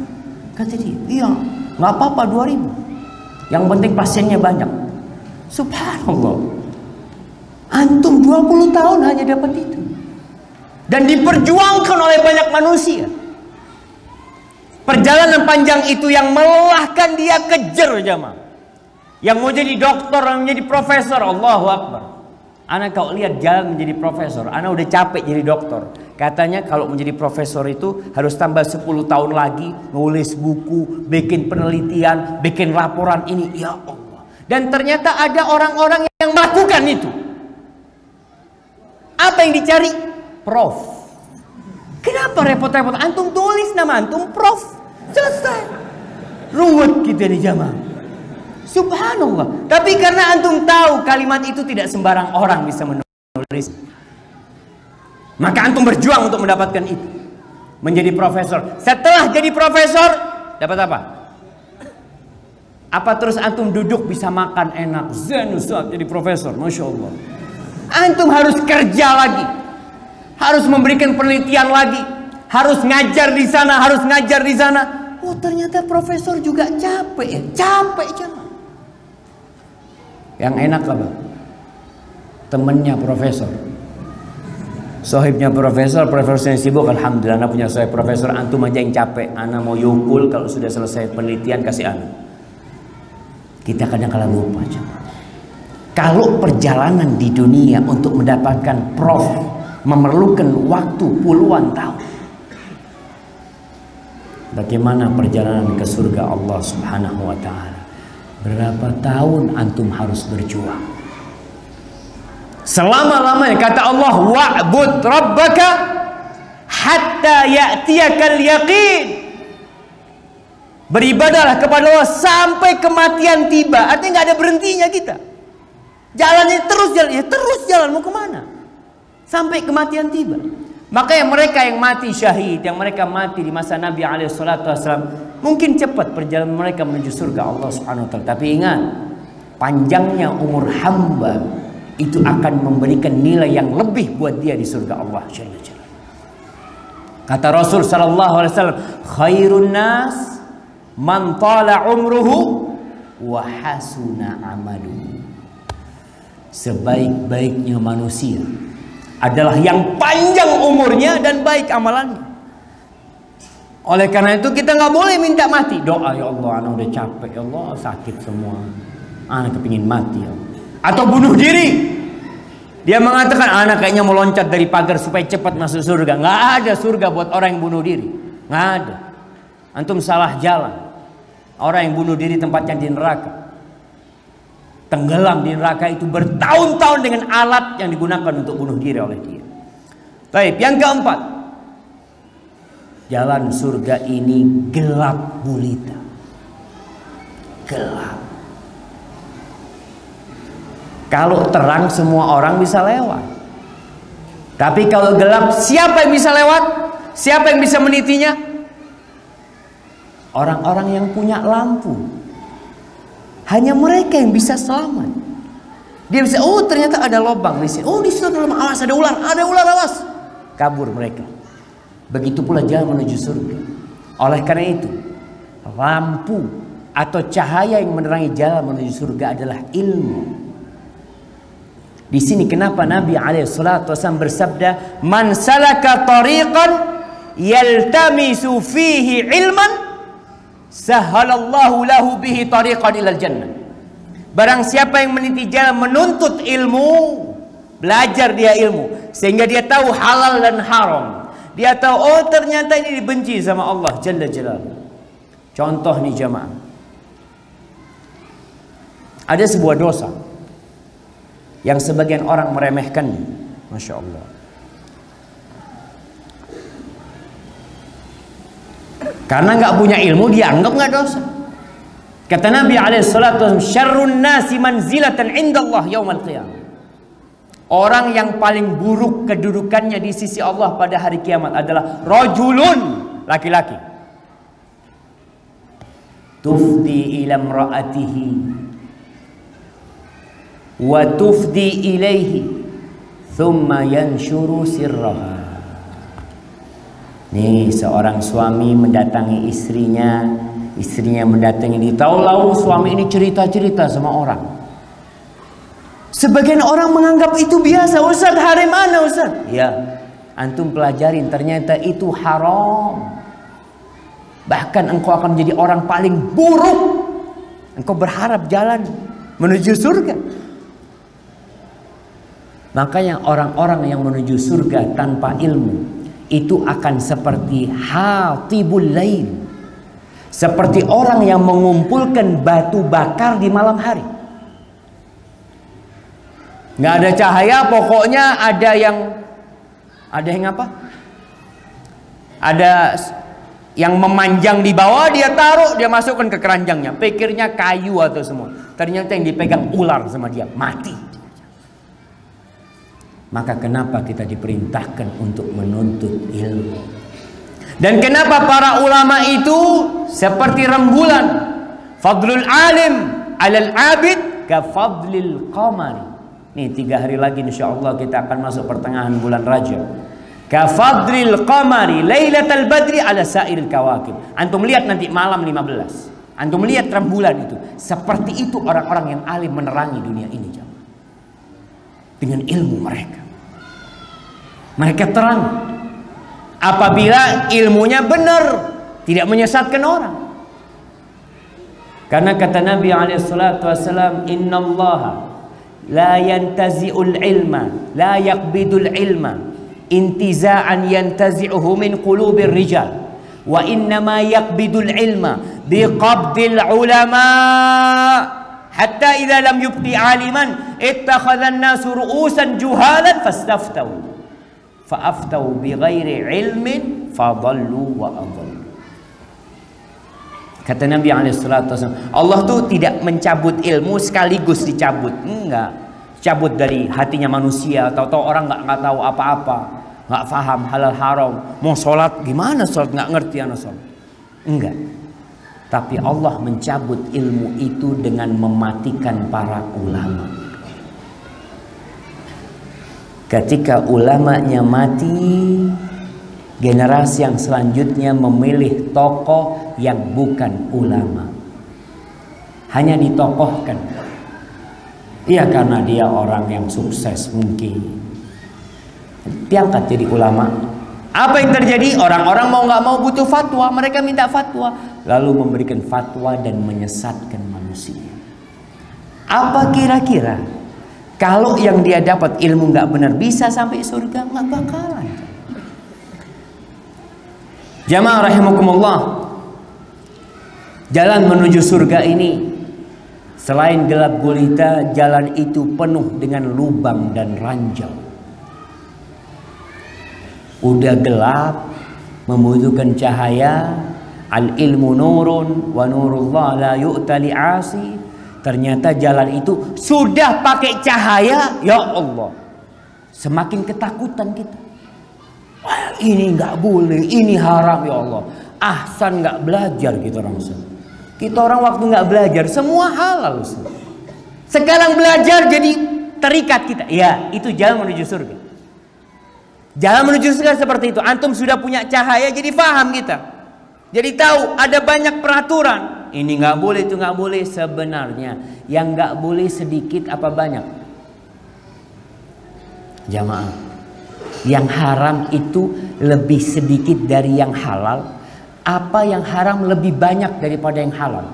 Kata dia, iya, nggak apa-apa 2.000. Yang penting pasiennya banyak. Subhanallah. Antum 20 tahun hanya dapat itu. Dan diperjuangkan oleh banyak manusia. Perjalanan panjang itu yang melelahkan dia kejar jamaah. Yang mau jadi dokter, yang menjadi profesor, Allahu Akbar. Anak kau lihat jalan menjadi profesor, anak udah capek jadi dokter. Katanya kalau menjadi profesor itu harus tambah 10 tahun lagi, nulis buku, bikin penelitian, bikin laporan ini. Ya Allah. Dan ternyata ada orang-orang yang melakukan itu. Apa yang dicari? Prof. Kenapa repot-repot? Antum tulis nama antum Prof. Selesai. Ruwet kita nih jamaah. Subhanallah. Tapi karena antum tahu kalimat itu tidak sembarang orang bisa menulis, maka antum berjuang untuk mendapatkan itu. Menjadi profesor. Setelah jadi profesor, dapat apa? Apa terus antum duduk bisa makan enak? Zen Ustaz jadi profesor, Masya Allah. Antum harus kerja lagi. Harus memberikan penelitian lagi. Harus ngajar di sana, harus ngajar di sana. Oh ternyata profesor juga capek ya. Capek jemaah. Yang enak apa? Temennya profesor. Sohibnya profesor yang sibuk. Alhamdulillah anak punya sohib profesor. Antum aja yang capek. Anak mau yukul kalau sudah selesai penelitian kasih anak. Kita kadang-kadang lupa jemaah. Kalau perjalanan di dunia untuk mendapatkan profit memerlukan waktu puluhan tahun, bagaimana perjalanan ke surga Allah Subhanahu wa ta'ala? Berapa tahun antum harus berjuang? Selama-lamanya, kata Allah, wa'bud rabbaka hatta ya'tiyakal yaqin. Beribadahlah kepada Allah sampai kematian tiba. Artinya nggak ada berhentinya kita. Jalannya terus jalan, ya terus jalan, mau kemana? Sampai kematian tiba. Makanya mereka yang mati syahid, yang mereka mati di masa Nabi SAW, mungkin cepat perjalanan mereka menuju surga Allah Subhanahu wa ta'ala. Tapi ingat, panjangnya umur hamba itu akan memberikan nilai yang lebih buat dia di surga Allah. Kata Rasul SAW, khairun nas man tala umruhu wa hasuna amaluhu. Sebaik-baiknya manusia adalah yang panjang umurnya dan baik amalannya. Oleh karena itu kita nggak boleh minta mati. Doa, ya Allah, anak udah capek, ya Allah, sakit semua, anak kepingin mati, ya. Atau bunuh diri. Dia mengatakan, anak kayaknya mau loncat dari pagar supaya cepat masuk surga. Nggak ada surga buat orang yang bunuh diri, nggak ada. Antum salah jalan. Orang yang bunuh diri tempatnya di neraka. Tenggelam di neraka itu bertahun-tahun dengan alat yang digunakan untuk bunuh diri oleh dia. Baik, yang keempat, jalan surga ini gelap gulita. Gelap. Kalau terang semua orang bisa lewat. Tapi kalau gelap, siapa yang bisa lewat? Siapa yang bisa menitinya? Orang-orang yang punya lampu. Hanya mereka yang bisa selamat. Dia bisa, oh ternyata ada lubang di sini. Oh di situ ada lubang, awas ada ular, awas. Kabur mereka. Begitu pula jalan menuju surga. Oleh karena itu, lampu atau cahaya yang menerangi jalan menuju surga adalah ilmu. Di sini kenapa Nabi SAW bersabda, man salaka tariqan yaltamisu fihi ilman sahhalallahu lahu bihi tariqan ilal jannah. Barang siapa yang meniti jalan menuntut ilmu, belajar dia ilmu sehingga dia tahu halal dan haram. Dia tahu, oh ternyata ini dibenci sama Allah Jalla Jalaluhu. Contoh nih jamaah, ada sebuah dosa yang sebagian orang meremehkannya, Masya Allah. Karena nggak punya ilmu, dia anggap nggak dosa. Kata Nabi SAW, syarrun nasi manzilatan indallah yaumal qiyamah. Orang yang paling buruk kedudukannya di sisi Allah pada hari kiamat adalah rajulun, laki-laki, tufdi ila imra'atihi wa tufdi ilaihi thumma yanshuru sirraha. Nih seorang suami mendatangi istrinya, istrinya mendatangi dia. Tahu-tahu suami ini cerita-cerita sama orang. Sebagian orang menganggap itu biasa. Ustaz, hari mana Ustaz? Ya, antum pelajarin, ternyata itu haram. Bahkan engkau akan menjadi orang paling buruk. Engkau berharap jalan menuju surga. Makanya orang-orang yang menuju surga tanpa ilmu itu akan seperti hatibul lail, seperti orang yang mengumpulkan batu bakar di malam hari. Nggak ada cahaya, pokoknya ada yang apa? Ada yang memanjang di bawah, dia taruh, dia masukkan ke keranjangnya. Pikirnya kayu atau semua. Ternyata yang dipegang ular sama dia, mati. Maka kenapa kita diperintahkan untuk menuntut ilmu? Dan kenapa para ulama itu seperti rembulan? Fadlul alim alal abid ka fadlil qamari. Nih 3 hari lagi insyaallah kita akan masuk pertengahan bulan Rajab. Ka fadlil qamari lailatal badri ala sairil kawakib. Antum lihat nanti malam 15. Antum lihat rembulan itu. Seperti itu orang-orang yang alim menerangi dunia ini, jemaah. Dengan ilmu mereka. Mereka terang. Apabila ilmunya benar, tidak menyesatkan orang. Karena kata Nabi SAW, innallaha la yantazi'ul ilma, la yaqbidul ilma intiza'an yantazi'uhu min qulubir rijal, wa innama yaqbidul ilma biqabdil ulama hatta idza lam yubqi aliman ittakhadha an-nasu ru'usan juhalan fastaftau fa'aftau bighairi ilmin fadallu wa adallu. Kata Nabi SAW, Allah tuh tidak mencabut ilmu sekaligus dicabut. Enggak. Cabut dari hatinya manusia. Tahu-tahu orang nggak tahu apa-apa, nggak paham halal haram. Mau sholat gimana sholat, nggak ngerti anak sholat. Enggak. Tapi Allah mencabut ilmu itu dengan mematikan para ulama. Ketika ulamanya mati, generasi yang selanjutnya memilih tokoh yang bukan ulama, hanya ditokohkan. Iya, karena dia orang yang sukses mungkin diangkat jadi ulama. Apa yang terjadi? Orang-orang mau nggak mau butuh fatwa, mereka minta fatwa, lalu memberikan fatwa dan menyesatkan manusia. Apa kira-kira kalau yang dia dapat ilmu nggak benar bisa sampai surga? Nggak bakalan. Jamaah rahimakumullah, jalan menuju surga ini selain gelap gulita, jalan itu penuh dengan lubang dan ranjau. Udah gelap, membutuhkan cahaya. Al ilmu nurun wa nurullah la yu'ta li'asi. Ternyata jalan itu sudah pakai cahaya, ya Allah, semakin ketakutan kita. Wah, ini nggak boleh, ini haram, ya Allah. Ahsan nggak belajar kita orang. Kita orang waktu nggak belajar semua halal. Sekarang belajar jadi terikat kita. Ya, itu jalan menuju surga. Jalan menuju surga seperti itu. Antum sudah punya cahaya, jadi paham kita. Jadi tahu ada banyak peraturan. Ini nggak boleh, itu nggak boleh. Sebenarnya yang nggak boleh sedikit apa banyak? Jamaah, yang haram itu lebih sedikit dari yang halal. Apa yang haram lebih banyak daripada yang halal?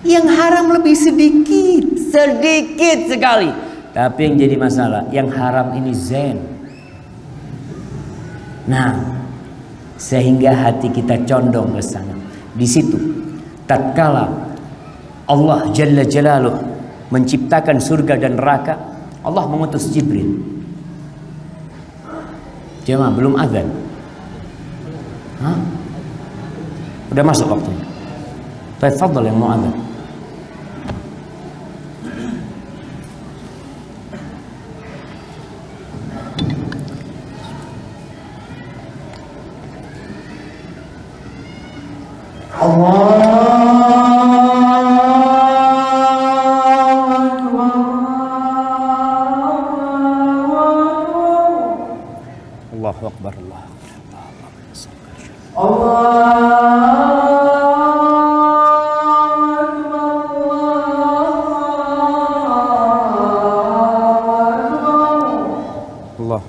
Yang haram lebih sedikit, sedikit sekali. Tapi yang jadi masalah, yang haram ini zen. Nah, sehingga hati kita condong ke sana. Di situ, tatkala Allah Jalla Jalaluh menciptakan surga dan neraka, Allah mengutus Jibril. Jemaah, belum azan. Hah? Udah masuk waktunya. Tafadhal yang mau azan. Allahu Akbar, Allahu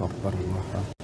Akbar, Allahu Akbar.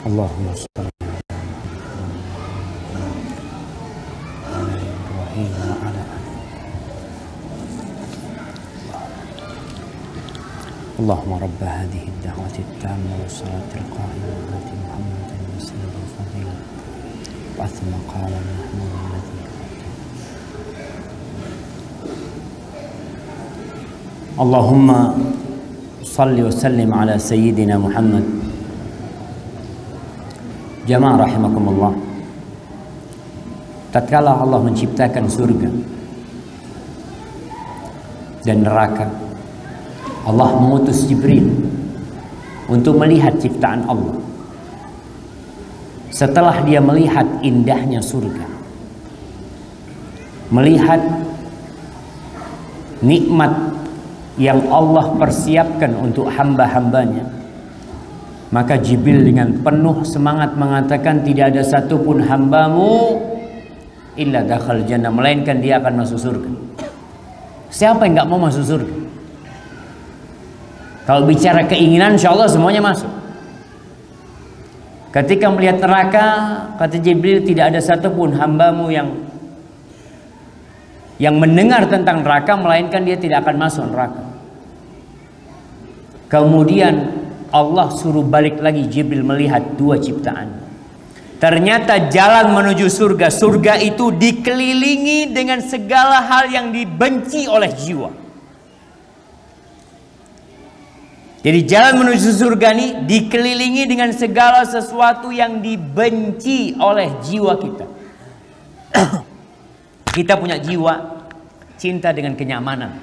Allahumma shalli ala Ibrahim wa ala ali. Allahumma rabb hadhihi ad-da'wati at-tamma wa salati al-qa'imah ati Muhammadan wasiyyan fadila wa athma qala mahmud alladhi Allahumma salli wa sallim ala sayyidina Muhammad. Jamaah rahimakumullah, tatkala Allah menciptakan surga dan neraka, Allah mengutus Jibril untuk melihat ciptaan Allah. Setelah dia melihat indahnya surga, melihat nikmat yang Allah persiapkan untuk hamba-hambanya, maka Jibril dengan penuh semangat mengatakan, tidak ada satupun hambamu illa dakhal jannah, melainkan dia akan masuk surga. Siapa yang nggak mau masuk surga? Kalau bicara keinginan, insya Allah semuanya masuk. Ketika melihat neraka, kata Jibril, tidak ada satupun hambamu yang mendengar tentang neraka, melainkan dia tidak akan masuk neraka. Kemudian Allah suruh balik lagi Jibril melihat dua ciptaan. Ternyata jalan menuju surga, surga itu dikelilingi dengan segala hal yang dibenci oleh jiwa. Jadi jalan menuju surga ini dikelilingi dengan segala sesuatu yang dibenci oleh jiwa kita. Kita punya jiwa cinta dengan kenyamanan,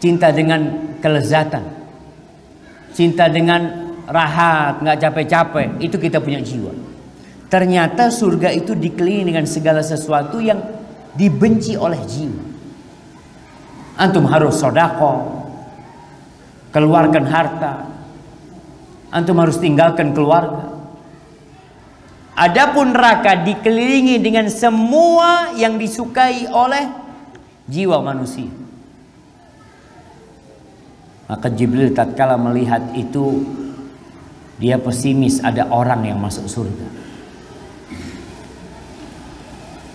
cinta dengan kelezatan, cinta dengan rahat, nggak capek-capek. Itu kita punya jiwa. Ternyata surga itu dikelilingi dengan segala sesuatu yang dibenci oleh jiwa. Antum harus sedekah, keluarkan harta. Antum harus tinggalkan keluarga. Adapun neraka dikelilingi dengan semua yang disukai oleh jiwa manusia. Maka Jibril tatkala melihat itu, dia pesimis ada orang yang masuk surga.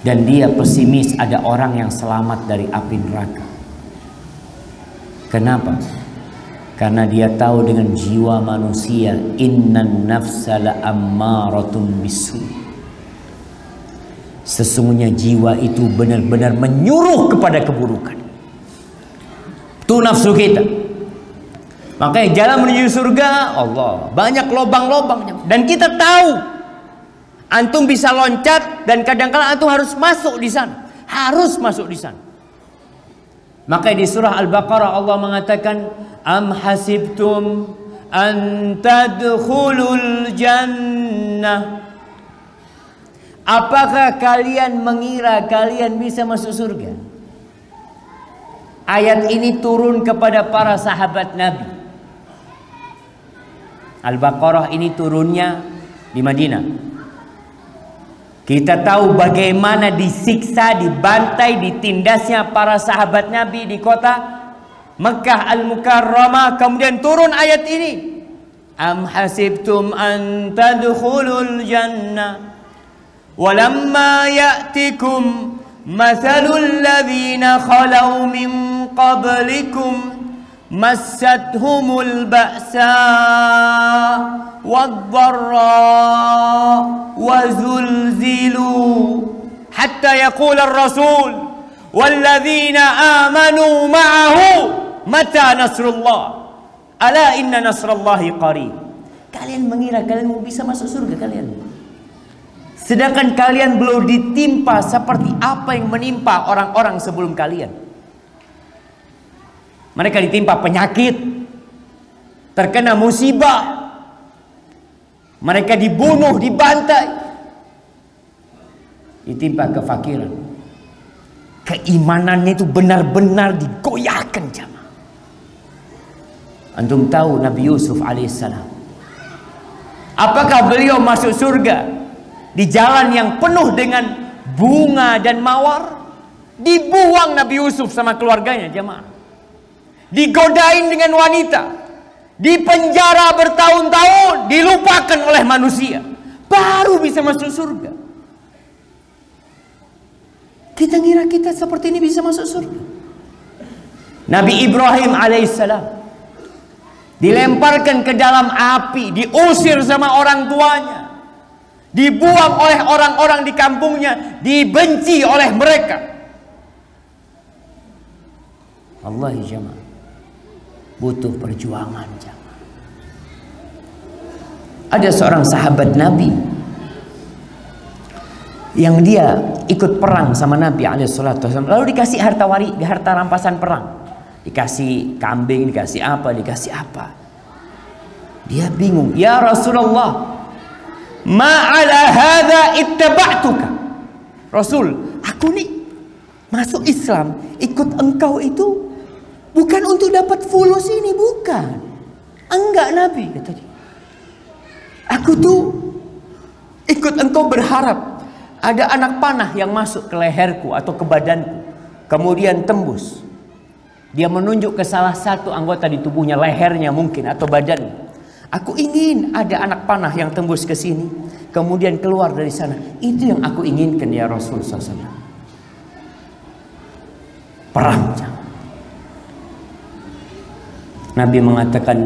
Dan dia pesimis ada orang yang selamat dari api neraka. Kenapa? Karena dia tahu dengan jiwa manusia, innan nafsa la ammaratun bisu. Sesungguhnya jiwa itu benar-benar menyuruh kepada keburukan. Itu nafsu kita. Makanya jalan menuju surga, Allah, banyak lobang-lobangnya. Dan kita tahu, antum bisa loncat dan kadang-kadang antum harus masuk di sana. Harus masuk di sana. Maka di surah Al-Baqarah Allah mengatakan, am hasibtum an tadkhulul jannah. Apakah kalian mengira kalian bisa masuk surga? Ayat ini turun kepada para sahabat Nabi. Al-Baqarah ini turunnya di Madinah. Kita tahu bagaimana disiksa, dibantai, ditindasnya para sahabat Nabi di kota Mekkah Al-Mukarramah. Kemudian turun ayat ini. Am hasibtum an tadkhulul jannah walamma ya'tikum mathalul ladzina khalau min qablikum massathumul ba'sa wad-dharra wa zulzilu hatta yaqula ar-rasul walladzina amanu ma'ahu mata nasrullah ala inna nasrallahi qarib. Kalian mengira kalian mau bisa masuk surga kalian, sedangkan kalian belum ditimpa seperti apa yang menimpa orang-orang sebelum kalian. Mereka ditimpa penyakit, terkena musibah, mereka dibunuh, dibantai, ditimpa kefakiran. Keimanannya itu benar-benar digoyahkan jamaah. Antum tahu Nabi Yusuf alaihissalam, apakah beliau masuk surga di jalan yang penuh dengan bunga dan mawar? Dibuang Nabi Yusuf sama keluarganya jamaah. Digodain dengan wanita, dipenjara bertahun-tahun, dilupakan dilupakan oleh manusia, baru bisa masuk surga. Kita ngira kita seperti ini bisa masuk surga. Nabi Ibrahim alaihissalam dilemparkan ke dalam api, diusir sama orang tuanya, dibuang oleh orang-orang di kampungnya, dibenci oleh mereka. Allah jamaah, butuh perjuangan jamaah. Ada seorang sahabat Nabi yang dia ikut perang sama Nabi alaihissalam, lalu dikasih harta rampasan perang, dikasih kambing, dikasih apa. Dia bingung, ya Rasulullah, ma'ala hadha ittaba'tuka. Rasul, aku nih masuk Islam, ikut engkau itu bukan untuk dapat fulus ini, bukan. Enggak Nabi, kata dia. Aku tuh ikut engkau berharap ada anak panah yang masuk ke leherku atau ke badanku, kemudian tembus. Dia menunjuk ke salah satu anggota di tubuhnya, lehernya mungkin atau badannya. Aku ingin ada anak panah yang tembus ke sini, kemudian keluar dari sana. Itu yang aku inginkan ya Rasul SAW. Perang. Nabi mengatakan,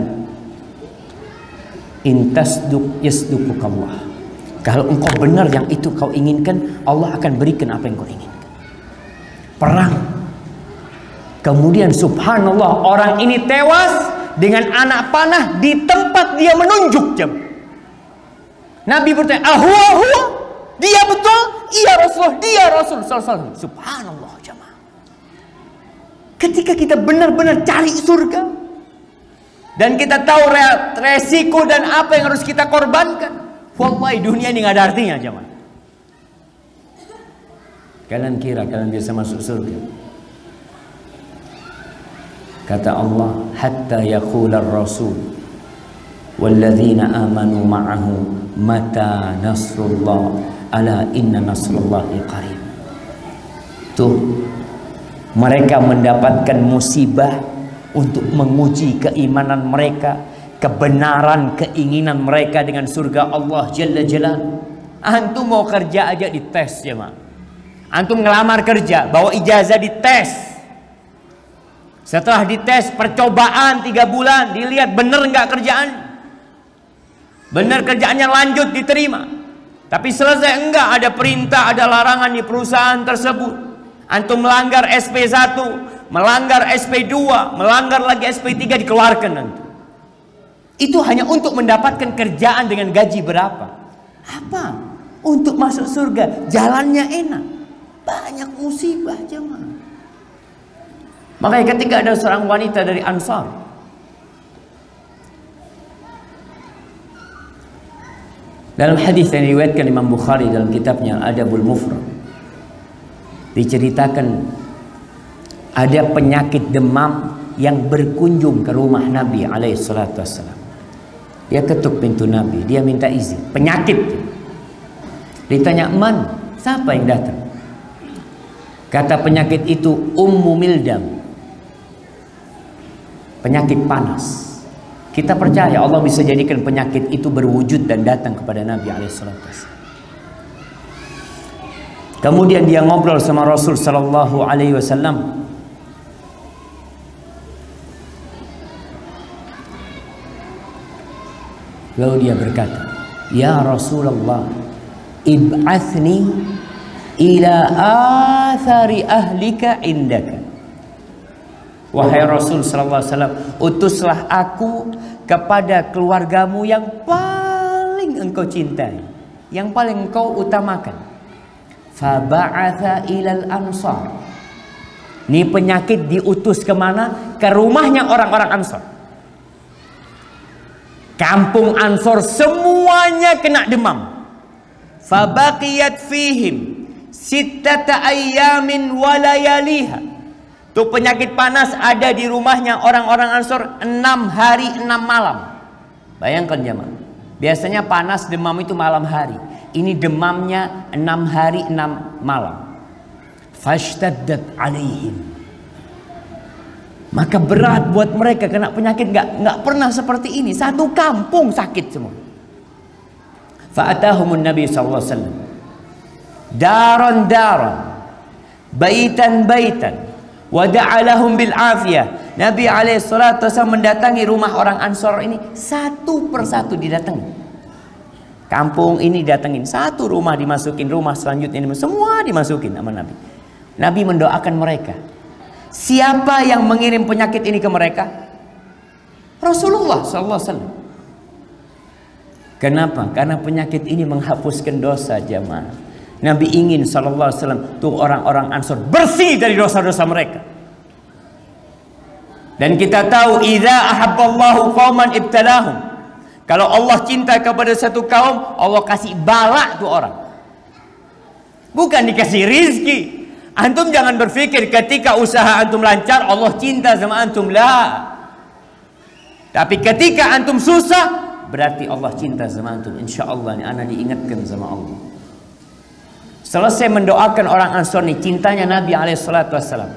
intasduk yasdukukallah. Kalau engkau benar yang itu kau inginkan, Allah akan berikan apa yang kau inginkan. Perang. Kemudian subhanallah, orang ini tewas dengan anak panah di tempat dia menunjuk jam. Nabi bertanya, huwa? Dia betul? Iya Rasulullah, dia Rasul sallallahu. Subhanallah jamaah. Ketika kita benar-benar cari surga dan kita tahu resiko dan apa yang harus kita korbankan, wallahi dunia ini nggak ada artinya jamaah. Kalian kira kalian bisa masuk surga? Kata Allah, hatta yaqular rasul walladzina amanu ma'ahu mata nasrullah ala inna nasrullahi qarib. Tuh, mereka mendapatkan musibah untuk menguji keimanan mereka, kebenaran keinginan mereka dengan surga Allah Jalla Jalaluhu. Antum mau kerja aja dites ya mak. Antum ngelamar kerja, bawa ijazah dites. Setelah dites percobaan 3 bulan, dilihat bener nggak kerjaan. Bener kerjaannya, lanjut diterima. Tapi selesai enggak, ada perintah, ada larangan di perusahaan tersebut. Antum melanggar SP1, melanggar SP2, melanggar lagi SP3, dikeluarkan nanti. Itu hanya untuk mendapatkan kerjaan dengan gaji berapa? Apa? Untuk masuk surga, jalannya enak. Banyak musibah jemaah. Makanya ketika ada seorang wanita dari Ansar, dalam hadis yang diriwayatkan Imam Bukhari dalam kitabnya Adabul Mufrad, diceritakan ada penyakit demam yang berkunjung ke rumah Nabi alaihissalatu wassalam. Dia ketuk pintu Nabi, dia minta izin. Penyakit. Ditanya, man, siapa yang datang? Kata penyakit itu Ummu Mildam. Penyakit panas. Kita percaya Allah bisa jadikan penyakit itu berwujud dan datang kepada Nabi alaihissalatu wassalam. Kemudian dia ngobrol sama Rasul sallallahu alaihi wasallam. Lalu dia berkata, ya Rasulullah, ib'athni ila athari ahlika indaka. Wahai Rasul sallallahu alaihi wasallam, utuslah aku kepada keluargamu yang paling engkau cintai, yang paling engkau utamakan. Faba'atha ilal ansar. Ini penyakit diutus kemana? Ke rumahnya orang-orang Ansar. Kampung Ansor semuanya kena demam. Fabaqiyat fihim sittata ayyamin wa layaliha. Tuh penyakit panas ada di rumahnya orang-orang Ansor 6 hari 6 malam. Bayangkan jemaah. Biasanya panas demam itu malam hari. Ini demamnya 6 hari 6 malam. Fashtaddat alaihim. Maka berat buat mereka kena penyakit, nggak pernah seperti ini. Satu kampung sakit semua. Fa'atahumun Nabi sallallahu alaihi wasallam daran daran, baitan baitan, wa da'alahum bil afiyah. Nabi alaihi salatu wasallam mendatangi rumah orang Ansor ini satu persatu didatangi. Kampung ini datengin, satu rumah dimasukin, rumah selanjutnya semua dimasukin sama Nabi. Nabi mendoakan mereka. Siapa yang mengirim penyakit ini ke mereka? Rasulullah sallallahu alaihi wasallam. Kenapa? Karena penyakit ini menghapuskan dosa jamaah. Nabi ingin sallallahu alaihi wasallam tuh orang-orang Ansor bersih dari dosa-dosa mereka. Dan kita tahu idza ahabballahu qauman ibtalahum. Kalau Allah cinta kepada satu kaum, Allah kasih bala tuh orang. Bukan dikasih rizki. Antum jangan berpikir ketika usaha antum lancar Allah cinta sama antum, lah. Tapi ketika antum susah, berarti Allah cinta sama antum. Insya Allah nih anak diingatkan sama Allah. Selesai mendoakan orang Ansor nih, cintanya Nabi alaihissalam.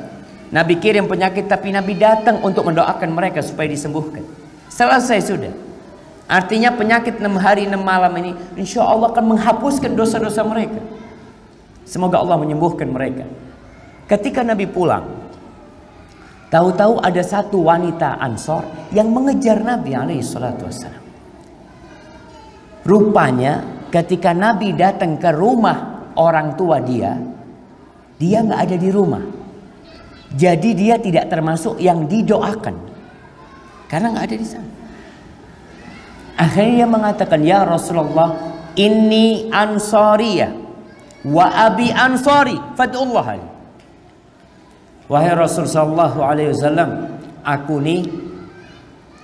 Nabi kirim penyakit, tapi Nabi datang untuk mendoakan mereka supaya disembuhkan. Selesai sudah. Artinya penyakit 6 hari 6 malam ini insya Allah akan menghapuskan dosa-dosa mereka. Semoga Allah menyembuhkan mereka. Ketika Nabi pulang, tahu-tahu ada satu wanita Ansor yang mengejar Nabi alaihissalam. Rupanya ketika Nabi datang ke rumah orang tua dia nggak ada di rumah. Jadi dia tidak termasuk yang didoakan karena nggak ada di sana. Akhirnya dia mengatakan, ya Rasulullah, inni ansariyah wa abi ansari fad'ullah ali. Wahai Rasul sallallahu alaihi wasallam, aku nih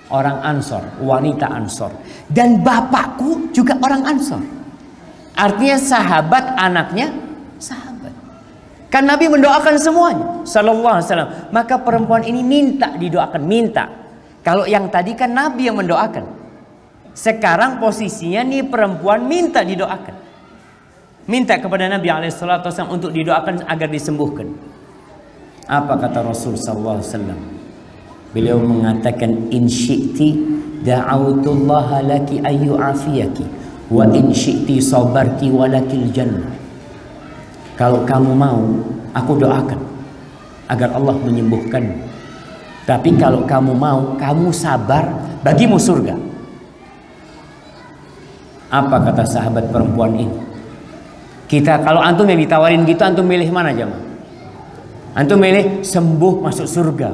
orang Ansor, wanita Ansor, dan bapakku juga orang Ansor. Artinya sahabat, anaknya sahabat. Kan Nabi mendoakan semuanya sallallahu alaihi wasallam. Maka perempuan ini minta didoakan, minta. Kalau yang tadi kan Nabi yang mendoakan. Sekarang posisinya nih perempuan minta didoakan. Minta kepada Nabi alaihissalam untuk didoakan agar disembuhkan. Apa kata Rasul sallallahu alaihi wasallam? Beliau mengatakan, in syi'ti da'autullaha laki ayyu afiyaki wa in syi'ti sabarti walakil jannah. Kalau kamu mau, aku doakan agar Allah menyembuhkan. Tapi kalau kamu mau, kamu sabar, bagimu surga. Apa kata sahabat perempuan ini? Kita kalau antum yang ditawarin gitu, antum milih mana jemaah? Antum milih sembuh masuk surga.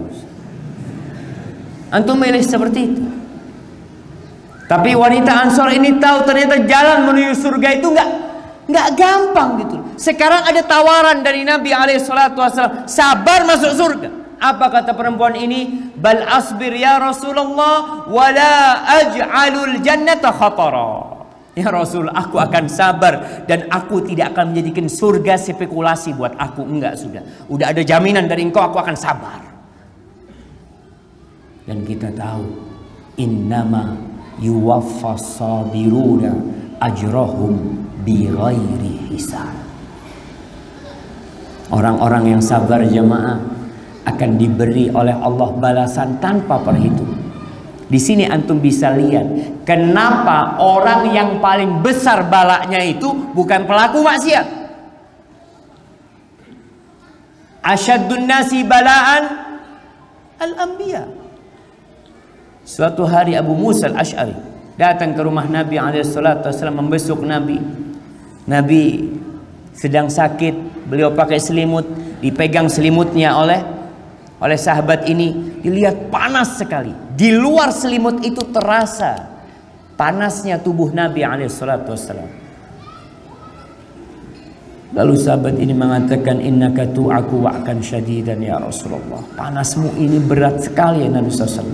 Antum milih seperti itu. Tapi wanita Ansor ini tahu ternyata jalan menuju surga itu nggak gampang gitu. Sekarang ada tawaran dari Nabi alaihissalam, sabar masuk surga. Apa kata perempuan ini? Bal asbir ya Rasulullah wala aj'alul jannata khatara. Ya Rasul, aku akan sabar dan aku tidak akan menjadikan surga spekulasi buat aku. Enggak, sudah. Udah ada jaminan dari engkau, aku akan sabar. Dan kita tahu, innama yuwaffas sabiruna ajrahum bighairi hisab. Orang-orang yang sabar jemaah akan diberi oleh Allah balasan tanpa perhitungan. Di sini antum bisa lihat kenapa orang yang paling besar balaknya itu bukan pelaku maksiat. Asyaddun nasi balaan al-anbiya. Suatu hari Abu Musa al-Ash'ari datang ke rumah Nabi alaihissalam membesuk Nabi. Nabi sedang sakit, beliau pakai selimut, dipegang selimutnya oleh sahabat ini. Dilihat panas sekali. Di luar selimut itu terasa panasnya tubuh Nabi alaihissalam. Lalu sahabat ini mengatakan, innaka tu'aku wa'kan syadidan ya Rasulullah. Panasmu ini berat sekali ya Nabi SAW.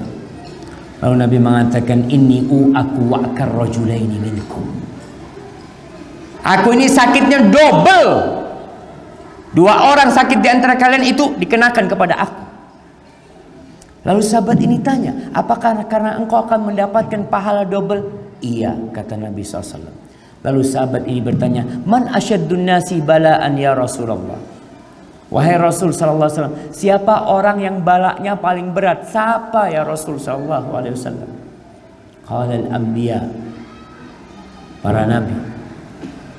Lalu Nabi mengatakan, inni u'aku wa'kan rajulaini minkum. Aku ini sakitnya double. 2 orang sakit di antara kalian itu dikenakan kepada aku. Lalu sahabat ini tanya, apakah karena engkau akan mendapatkan pahala double? Iya, kata Nabi SAW. Lalu sahabat ini bertanya, man asyaddun nasi balaan ya Rasulullah? Wahai Rasul SAW, siapa orang yang balaknya paling berat? Siapa ya Rasul SAW? Qala al-anbiya, para nabi.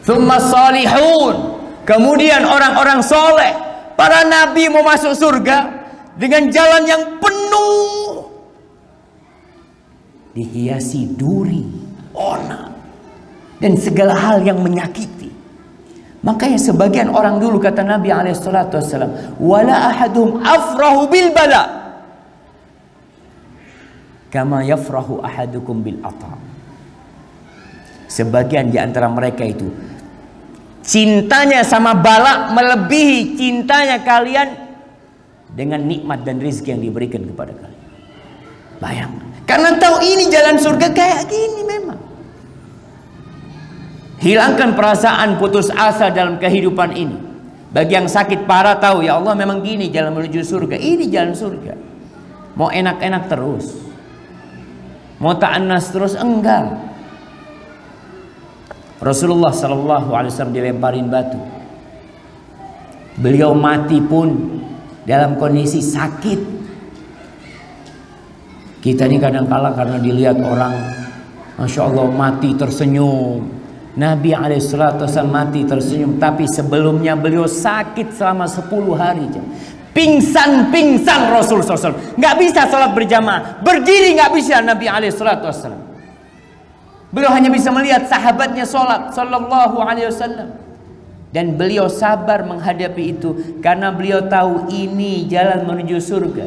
Tsumma salihun. Kemudian orang-orang soleh. Para nabi mau masuk surga dengan jalan yang penuh, dihiasi duri, ona, dan segala hal yang menyakiti. Makanya sebagian orang dulu, kata Nabi SAW, wala ahadum afrahu bil bala kama yafrahu ahadukum bil ata. Sebagian di antara mereka itu cintanya sama bala melebihi cintanya kalian dengan nikmat dan rezeki yang diberikan kepada kalian. Bayangkan, karena tahu ini jalan surga kayak gini memang. Hilangkan perasaan putus asa dalam kehidupan ini. Bagi yang sakit parah tahu, ya Allah memang gini jalan menuju surga. Ini jalan surga. Mau enak-enak terus, mau ta'annas terus, enggak. Rasulullah SAW dilemparin batu. Beliau mati pun dalam kondisi sakit. Kita ini kadang-kala karena dilihat orang, Masya Allah, mati tersenyum. Nabi SAW mati tersenyum, tapi sebelumnya beliau sakit selama 10 hari. Pingsan Rasul SAW. Nggak bisa sholat berjamaah, berdiri nggak bisa Nabi SAW. Beliau hanya bisa melihat sahabatnya sholat Sallallahu Alaihi Wasallam. Dan beliau sabar menghadapi itu karena beliau tahu ini jalan menuju surga.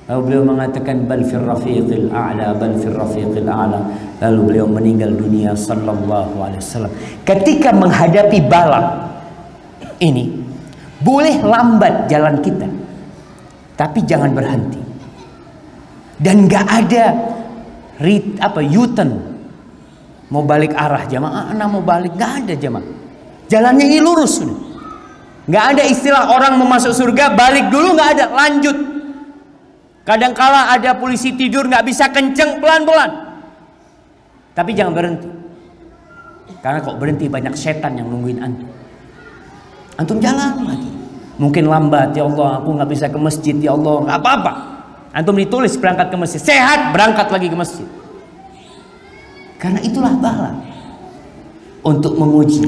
Lalu beliau mengatakan bal fir rafiqil a'la, bal fir rafiqil a'la. Lalu beliau meninggal dunia Sallallahu Alaihi Wasallam. Ketika menghadapi bala ini, boleh lambat jalan kita, tapi jangan berhenti. Dan nggak ada U-turn, mau balik arah jamaah, mau balik, nggak ada jamaah. Jalannya ini lurus sudah. Nggak ada istilah orang mau masuk surga balik dulu, nggak ada, lanjut. Kadangkala ada polisi tidur nggak bisa kenceng, pelan-pelan. Tapi jangan berhenti. Karena kok berhenti banyak setan yang nungguin antum. Antum jalan lagi. Mungkin lambat, ya Allah aku nggak bisa ke masjid, ya Allah, nggak apa-apa. Antum ditulis berangkat ke masjid, sehat berangkat lagi ke masjid. Karena itulah bala untuk menguji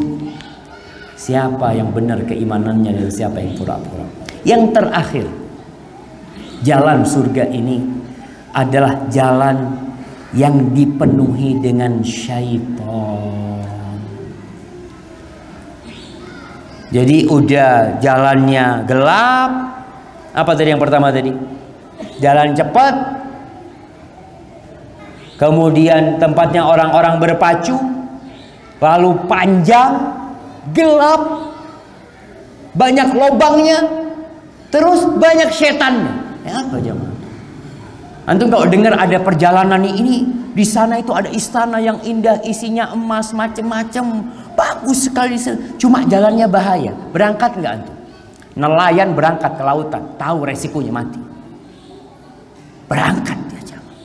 siapa yang benar keimanannya dan siapa yang pura-pura. Yang terakhir, jalan surga ini adalah jalan yang dipenuhi dengan syaitan. Jadi udah jalannya gelap. Apa tadi yang pertama tadi? Jalan cepat. Kemudian tempatnya orang-orang berpacu. Lalu panjang, gelap, banyak lubangnya, terus banyak setannya. Ya apa jemaah? Antum kalau dengar ada perjalanan ini, di sana itu ada istana yang indah, isinya emas macem-macem, bagus sekali. Cuma jalannya bahaya. Berangkat nggak antum? Nelayan berangkat ke lautan, tahu resikonya mati. Berangkat dia jemaah.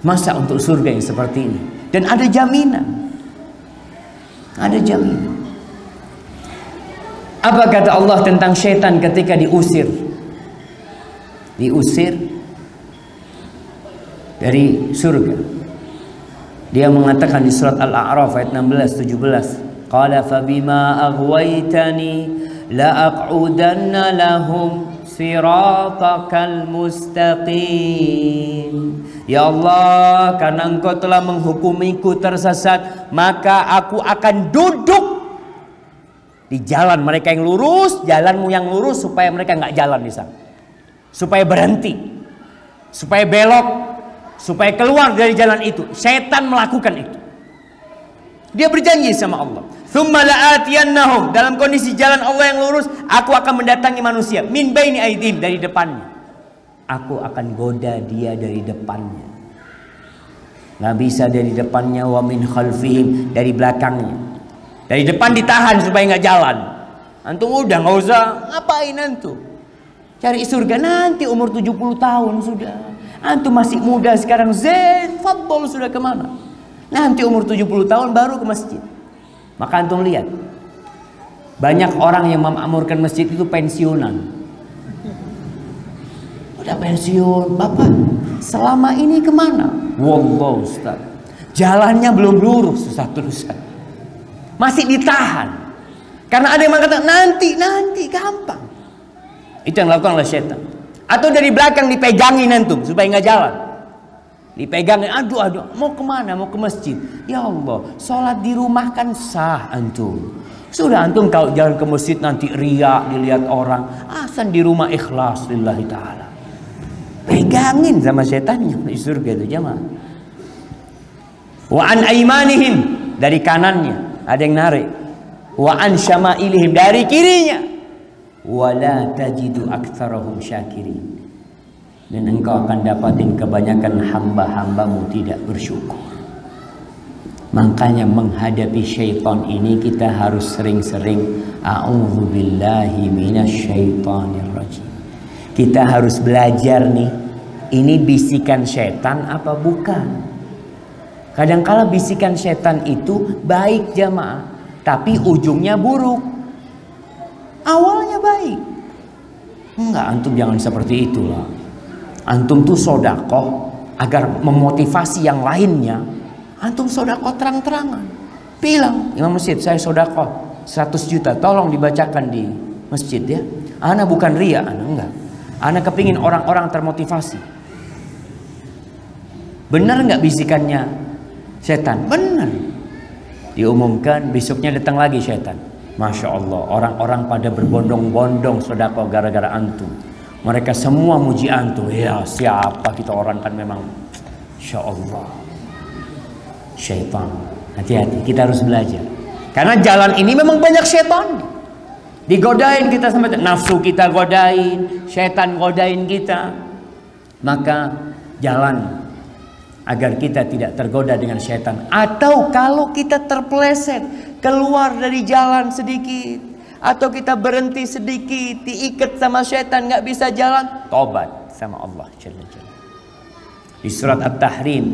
Masa untuk surga yang seperti ini? Dan ada jaminan. Ada jaminan. Apa kata Allah tentang syaitan ketika diusir? Diusir dari surga. Dia mengatakan di surat Al-A'raf ayat 16-17, qala fabima aghwaytani la aq'udanna lahum siratakal mustaqim. Ya Allah, karena engkau telah menghukumiku tersesat, maka aku akan duduk di jalan mereka yang lurus, jalanmu yang lurus, supaya mereka nggak jalan di sana, supaya berhenti, supaya belok, supaya keluar dari jalan itu. Setan melakukan itu. Dia berjanji sama Allah, tsumma la'atiyannahum, dalam kondisi jalan Allah yang lurus, aku akan mendatangi manusia, min baini aidihim, dari depannya. Aku akan goda dia dari depannya. Nggak bisa dari depannya, wa min khalfihim, dari belakangnya. Dari depan ditahan supaya nggak jalan. Antum udah nggak usah ngapain antum. Cari surga nanti umur 70 tahun sudah. Antum masih muda sekarang, zen, fadol, sudah kemana? Nanti umur 70 tahun baru ke masjid. Maka antum lihat, banyak orang yang memakmurkan masjid itu pensiunan. Udah pensiun, Bapak selama ini kemana? Wallah Ustaz, jalannya belum lurus Ustaz. Masih ditahan. Karena ada yang mengatakan nanti gampang. Itu yang dilakukan oleh setan. Atau dari belakang dipegangin antum supaya nggak jalan. Dipegangin, aduh, mau kemana? Mau ke masjid. Ya Allah, sholat di rumah kan sah antum. Sudah antum kalau jalan ke masjid nanti riak dilihat orang. Asal di rumah ikhlas lillahi ta'ala. Pegangin sama setannya di surga itu jamaah. Wa an aimanihim, dari kanannya ada yang narik. Wa an syama'ilihim, dari kirinya. Wala tajidu aktsarahum syakirin. Dan engkau akan dapatin kebanyakan hamba-hambamu tidak bersyukur. Makanya menghadapi syaitan ini kita harus sering-sering a'udzubillahi minasyaitonirrajim. Kita harus belajar nih, ini bisikan setan apa bukan? Kadang-kala bisikan setan itu baik jamaah, tapi ujungnya buruk. Awalnya baik. Enggak, antum jangan seperti itulah. Antum tuh sodakoh agar memotivasi yang lainnya. Antum sodakoh terang-terangan. Bilang, imam masjid saya sodakoh 100 juta, tolong dibacakan di masjid ya. Ana bukan ria, ana enggak. Ana kepingin orang-orang termotivasi. Benar enggak bisikannya setan? Benar. Diumumkan, besoknya datang lagi setan. Masya Allah, orang-orang pada berbondong-bondong sedekah gara-gara antum. Mereka semua muji antum. Ya siapa kita orang kan memang, Insya Allah. Syaitan. Hati-hati, kita harus belajar. Karena jalan ini memang banyak syaitan. Digodain kita sampai nafsu kita godain, syaitan godain kita. Maka jalan agar kita tidak tergoda dengan syaitan. Atau kalau kita terpeleset keluar dari jalan sedikit, atau kita berhenti sedikit, diikat sama syaitan nggak bisa jalan, tobat sama Allah Jalla Jalla. Di surat At-Tahrim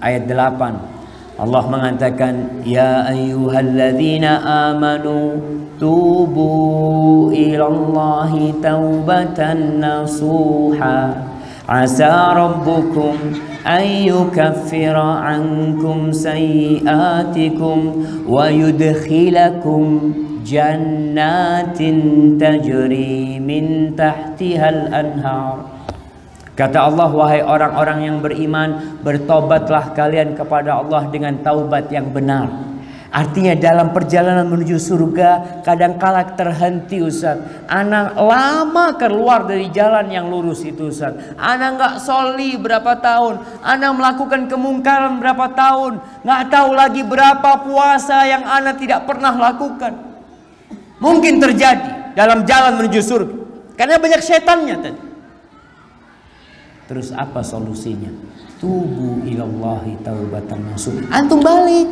ayat 8 Allah mengatakan, ya ayyuhalladzina amanu tubu ilallahi taubatan nasuha asa rabbukum ayyukaffira ankum sayyiatikum wa yudkhilakum jannatin tajri min tahtihal anhar. Kata Allah, wahai orang-orang yang beriman, bertobatlah kalian kepada Allah dengan taubat yang benar. Artinya dalam perjalanan menuju surga kadangkala terhenti Ustaz. Anak lama keluar dari jalan yang lurus itu Ustaz. Anak nggak soli berapa tahun. Anak melakukan kemungkaran berapa tahun. Nggak tahu lagi berapa puasa yang anak tidak pernah lakukan. Mungkin terjadi dalam jalan menuju surga. Karena banyak setannya tadi. Terus apa solusinya? Tubu ilallahi taubatan nasuh. Antum balik.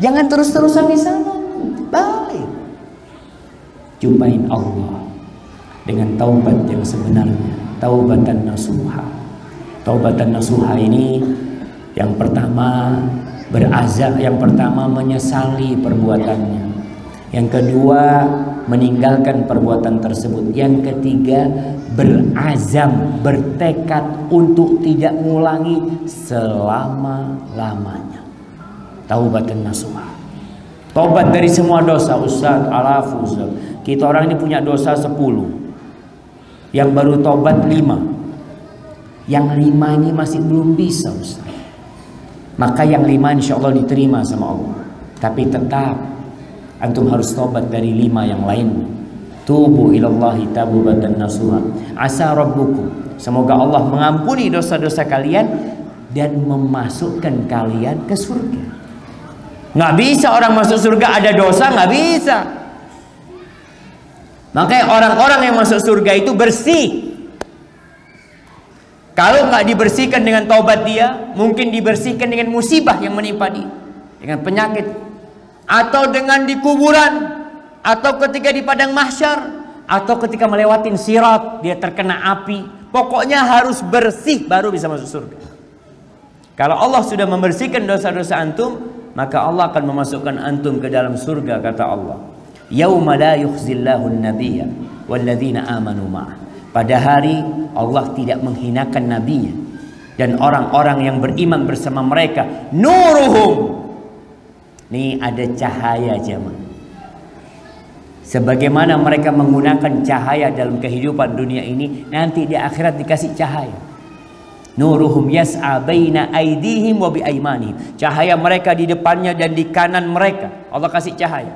Jangan terus-terusan di sana. Balik. Jumpain Allah dengan taubat yang sebenarnya. Taubatan nasuha. Taubatan nasuha ini yang pertama berazam, yang pertama menyesali perbuatannya. Yang kedua meninggalkan perbuatan tersebut. Yang ketiga berazam, bertekad untuk tidak mengulangi selama-lamanya. Taubatan nasuha. Taubat dari semua dosa Ustaz, alafu Ustaz. Kita orang ini punya dosa 10. Yang baru taubat 5. Yang 5 ini masih belum bisa Ustaz. Maka yang 5 insya Allah diterima sama Allah. Tapi tetap antum harus taubat dari 5 yang lain. Tubu ilallahi taubatan nasuha. Asa rabbukum. Semoga Allah mengampuni dosa-dosa kalian dan memasukkan kalian ke surga. Nggak bisa orang masuk surga ada dosa, nggak bisa. Makanya orang-orang yang masuk surga itu bersih. Kalau nggak dibersihkan dengan taubat dia, mungkin dibersihkan dengan musibah yang menimpa dia, dengan penyakit, atau dengan di kuburan, atau ketika di padang mahsyar, atau ketika melewatin sirat dia terkena api. Pokoknya harus bersih baru bisa masuk surga. Kalau Allah sudah membersihkan dosa-dosa antum, maka Allah akan memasukkan antum ke dalam surga, kata Allah. Yauma la yukhzillahu an-nabiyya walladzina amanu ma'ah. Pada hari Allah tidak menghinakan nabinya dan orang-orang yang beriman bersama mereka. Nuruhum, Nih ada cahaya jemaah. Sebagaimana mereka menggunakan cahaya dalam kehidupan dunia ini, nanti di akhirat dikasih cahaya. Nuruhum yas'a baina aydihim wa biaymanihim. Cahaya mereka di depannya dan di kanan mereka. Allah kasih cahaya.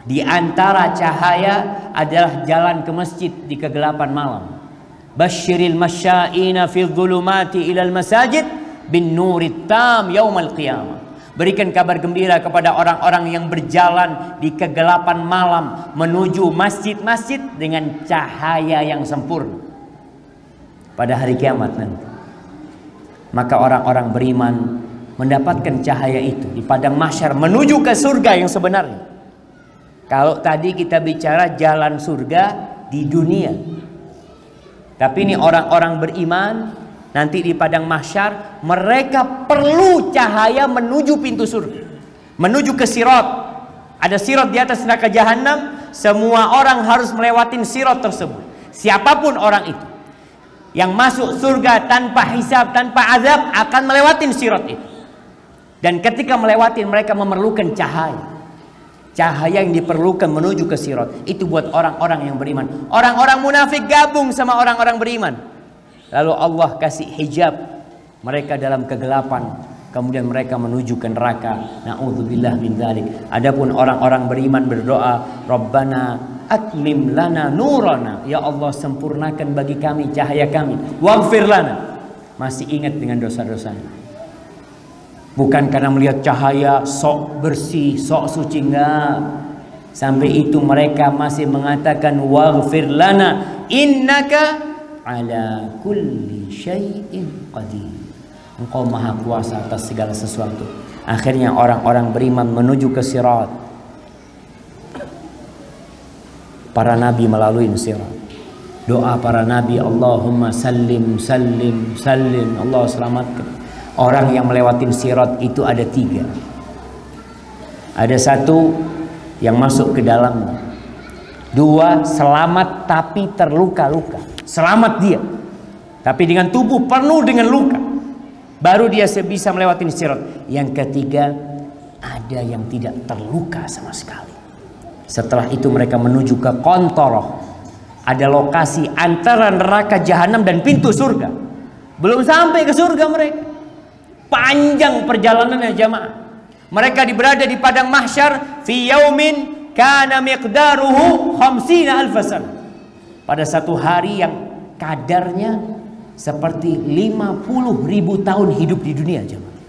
Di antara cahaya adalah jalan ke masjid di kegelapan malam. Basyiril masya'ina fil dhulumati ilal masajid bin nurit tam yaumal qiyamah. Berikan kabar gembira kepada orang-orang yang berjalan di kegelapan malam menuju masjid-masjid dengan cahaya yang sempurna pada hari kiamat nanti. Maka orang-orang beriman mendapatkan cahaya itu di padang mahsyar menuju ke surga yang sebenarnya. Kalau tadi kita bicara jalan surga di dunia, tapi ini orang-orang beriman nanti di padang mahsyar mereka perlu cahaya menuju pintu surga, menuju ke sirat. Ada sirat di atas neraka jahanam, semua orang harus melewatin sirat tersebut. Siapapun orang itu yang masuk surga tanpa hisab, tanpa azab akan melewatin sirat itu. Dan ketika melewatin mereka memerlukan cahaya. Cahaya yang diperlukan menuju ke sirat itu buat orang-orang yang beriman. Orang-orang munafik gabung sama orang-orang beriman. Lalu Allah kasih hijab mereka dalam kegelapan, kemudian mereka menuju ke neraka. Na'udzubillah min dzalik. Adapun orang-orang beriman berdoa, Rabbana atmim lana nurana. Ya Allah, sempurnakan bagi kami cahaya kami. Waghfir lana. Masih ingat dengan dosa-dosanya. Bukan karena melihat cahaya sok bersih, sok suci, enggak. Sampai itu mereka masih mengatakan waghfir lana innaka ala kulli syai'in qadir. Engkau maha kuasa atas segala sesuatu. Akhirnya orang-orang beriman menuju ke sirat. Para nabi melalui sirat. Doa para nabi, Allahumma sallim sallim sallim, Allah selamatkan. Orang yang melewatin sirat itu ada 3. Ada 1 yang masuk ke dalamnya. 2 selamat tapi terluka-luka. Selamat dia, tapi dengan tubuh penuh dengan luka. Baru dia bisa melewati sirat. Yang ketiga, ada yang tidak terluka sama sekali. Setelah itu mereka menuju ke Qantharah. Ada lokasi antara neraka jahanam dan pintu surga. Belum sampai ke surga mereka. Panjang perjalanannya jamaah. Mereka berada di padang mahsyar fi yaumin kana miqdaruhu 50,000 sana. Pada satu hari yang kadarnya seperti 50.000 tahun hidup di dunia jemaah.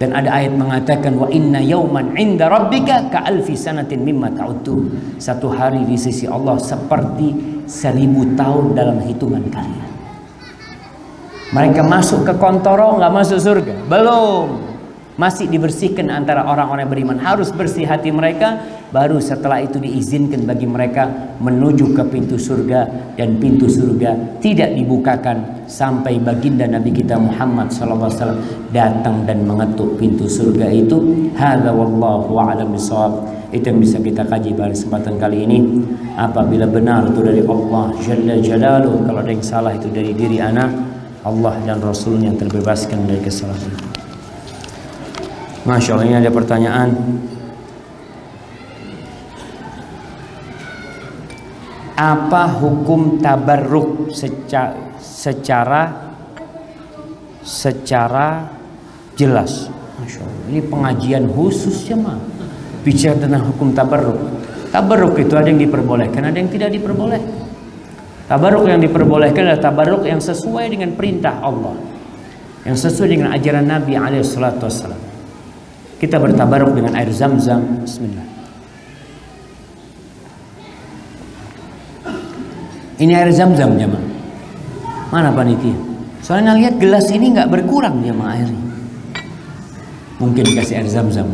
Dan ada ayat mengatakan wa inna yauman 'inda rabbika ka alfi sanatin mimma ta'udun. Satu hari di sisi Allah seperti 1000 tahun dalam hitungan kalian. Mereka masuk ke Qantharah, nggak masuk surga, belum. Masih dibersihkan antara orang-orang beriman. Harus bersih hati mereka. Baru setelah itu diizinkan bagi mereka menuju ke pintu surga. Dan pintu surga tidak dibukakan sampai baginda Nabi kita Muhammad SAW datang dan mengetuk pintu surga itu. Hadza wallahu a'lam bishawab. Itu yang bisa kita kaji pada kesempatan kali ini. Apabila benar itu dari Allah Jalla Jalaluhu, kalau ada yang salah itu dari diri anak, Allah dan Rasulnya yang terbebaskan dari kesalahan. Masya Allah, ini ada pertanyaan. Apa hukum tabarruk secara jelas? Masya Allah, ini pengajian khusus ya mah. Bicara tentang hukum tabarruk. Tabarruk itu ada yang diperbolehkan, ada yang tidak diperbolehkan. Tabarruk yang diperbolehkan adalah tabarruk yang sesuai dengan perintah Allah, yang sesuai dengan ajaran Nabi SAW. Kita bertabarruk dengan air Zam-Zam. Bismillah. Ini air Zam-Zam jemaah. Mana panitia? Soalnya lihat gelas ini nggak berkurang jemaah airnya. Mungkin dikasih air Zam-Zam.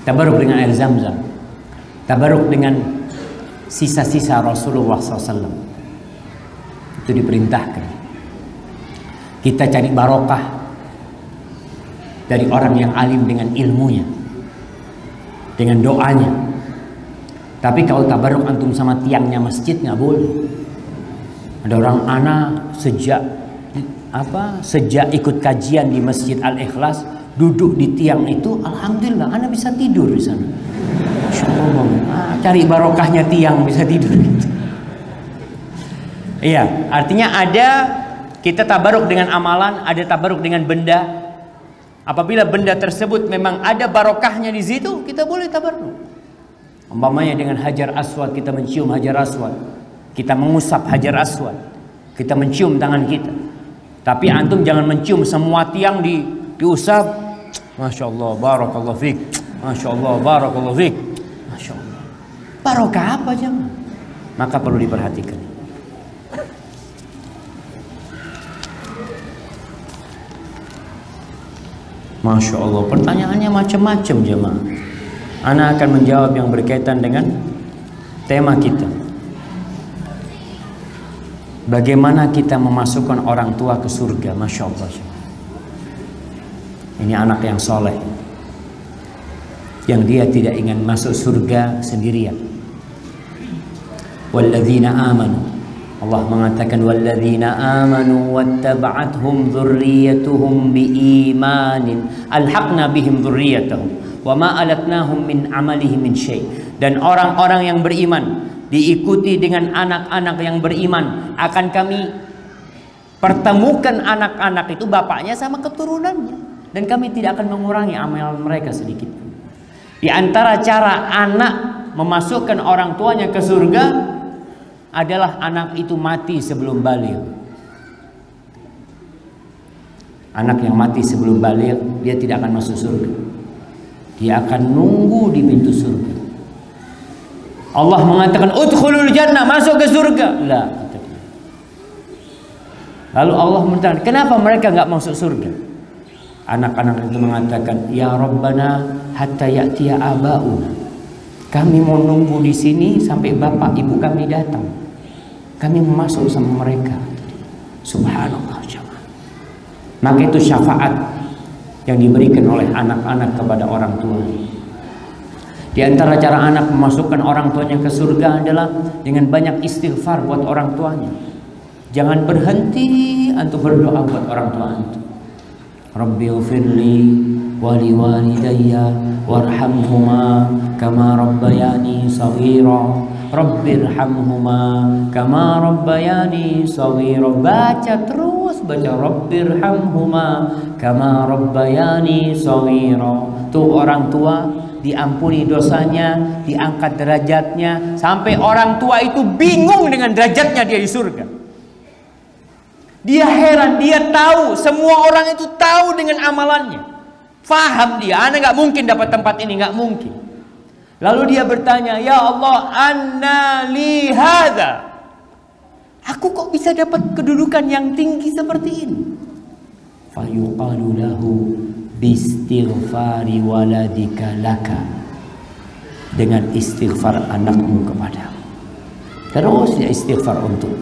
Tabarruk dengan air Zam-Zam. Tabarruk dengan sisa-sisa Rasulullah SAW. Itu diperintahkan. Kita cari barokah dari orang yang alim dengan ilmunya, dengan doanya. Tapi kalau tabarruk antum sama tiangnya masjid nggak boleh. Ada orang anak sejak ikut kajian di Masjid Al-Ikhlas duduk di tiang itu, alhamdulillah, ana bisa tidur di sana. Masya Allah, cari barokahnya tiang bisa tidur gitu. Iya, artinya ada kita tabaruk dengan amalan, ada tabaruk dengan benda. Apabila benda tersebut memang ada barokahnya di situ, kita boleh tabaruk. Umpamanya dengan Hajar Aswad, kita mencium Hajar Aswad, kita mengusap Hajar Aswad, kita mencium tangan kita. Tapi antum jangan mencium semua tiang diusap. Masya Allah, barakallahu fiik. Masya Allah, barakallahu fiik. Masya Allah. Barokah apa jemaah? Maka perlu diperhatikan. Masya Allah, pertanyaannya macam-macam jemaah. Ana akan menjawab yang berkaitan dengan tema kita. Bagaimana kita memasukkan orang tua ke surga? Masya Allah. Ini anak yang soleh, yang dia tidak ingin masuk surga sendirian. Walladzina amanu, Allah mengatakan walladzina amanu wattaba'athum dzurriyyatuhum biimanin alhaqna bihim dzurriyyatahum wama alatnahum min amalihim min syai'. Dan orang-orang yang beriman diikuti dengan anak-anak yang beriman, akan kami pertemukan anak-anak itu bapaknya sama keturunannya, dan kami tidak akan mengurangi amalan mereka sedikit. Di antara cara anak memasukkan orang tuanya ke surga adalah anak itu mati sebelum baligh. Anak yang mati sebelum baligh, dia tidak akan masuk surga. Dia akan nunggu di pintu surga. Allah mengatakan udkhulul jannah, masuk ke surga. La. Lalu Allah mengatakan, kenapa mereka nggak masuk surga? Anak-anak itu mengatakan, ya Rabbana hatta ya'tiya aba'una. Kami mau nunggu di sini sampai bapak ibu kami datang. Kami mau masuk sama mereka. Subhanallah. Maka itu syafaat yang diberikan oleh anak-anak kepada orang tua. Di antara cara anak memasukkan orang tuanya ke surga adalah dengan banyak istighfar buat orang tuanya. Jangan berhenti antum berdoa buat orang tua antum. Rabbi ghfirli wa liwalidayya warhamhuma kama rabbayani shaghira. Rabbirhamhuma kama rabbayani shaghira. Baca terus, baca Rabbirhamhuma kama rabbayani shaghira. Tuh orang tua diampuni dosanya, diangkat derajatnya, sampai orang tua itu bingung dengan derajatnya dia di surga. Dia heran, dia tahu, semua orang itu tahu dengan amalannya. Faham dia, ana nggak mungkin dapat tempat ini, nggak mungkin. Lalu dia bertanya, ya Allah, anna li hadza. Aku kok bisa dapat kedudukan yang tinggi seperti ini? Fayuqalu lahu bistighfari waladika laka. Dengan istighfar anakmu kepadamu. Terus dia istighfar untuk.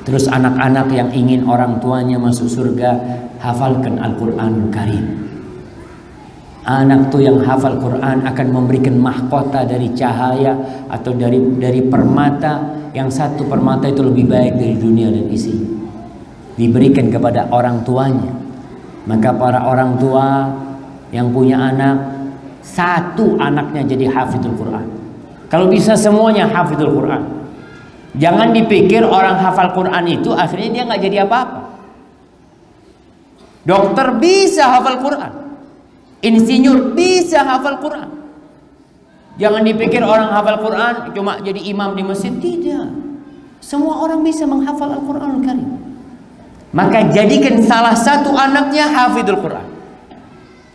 Terus anak-anak yang ingin orang tuanya masuk surga, hafalkan Al-Quranul Karim. Anak tuh yang hafal Quran akan memberikan mahkota dari cahaya atau dari permata. Yang satu permata itu lebih baik dari dunia dan isinya. Diberikan kepada orang tuanya. Maka para orang tua yang punya anak, satu anaknya jadi hafidul Quran. Kalau bisa semuanya hafidul Quran. Jangan dipikir orang hafal Quran itu akhirnya dia nggak jadi apa-apa. Dokter bisa hafal Quran, insinyur bisa hafal Quran. Jangan dipikir orang hafal Quran cuma jadi imam di masjid. Tidak, semua orang bisa menghafal Al-Quranul Karim. Maka jadikan salah satu anaknya hafidul Quran.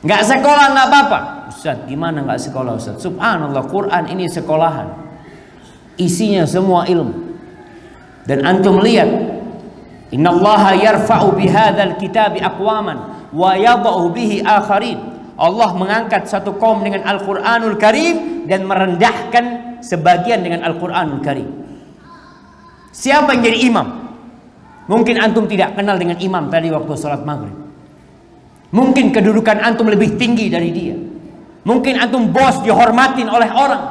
Nggak sekolah nggak apa-apa. Ustaz, gimana nggak sekolah Ustaz? Subhanallah, Quran ini sekolahan, isinya semua ilmu. Dan antum lihat, innallaha yarfa'u bihadzal kitabi aqwaman wa yadh'u bihi akharin. Allah mengangkat satu kaum dengan Al-Qur'anul Karim dan merendahkan sebagian dengan Al-Qur'anul Karim. Siapa yang jadi imam? Mungkin antum tidak kenal dengan imam tadi waktu salat maghrib. Mungkin kedudukan antum lebih tinggi dari dia. Mungkin antum bos, dihormatin oleh orang,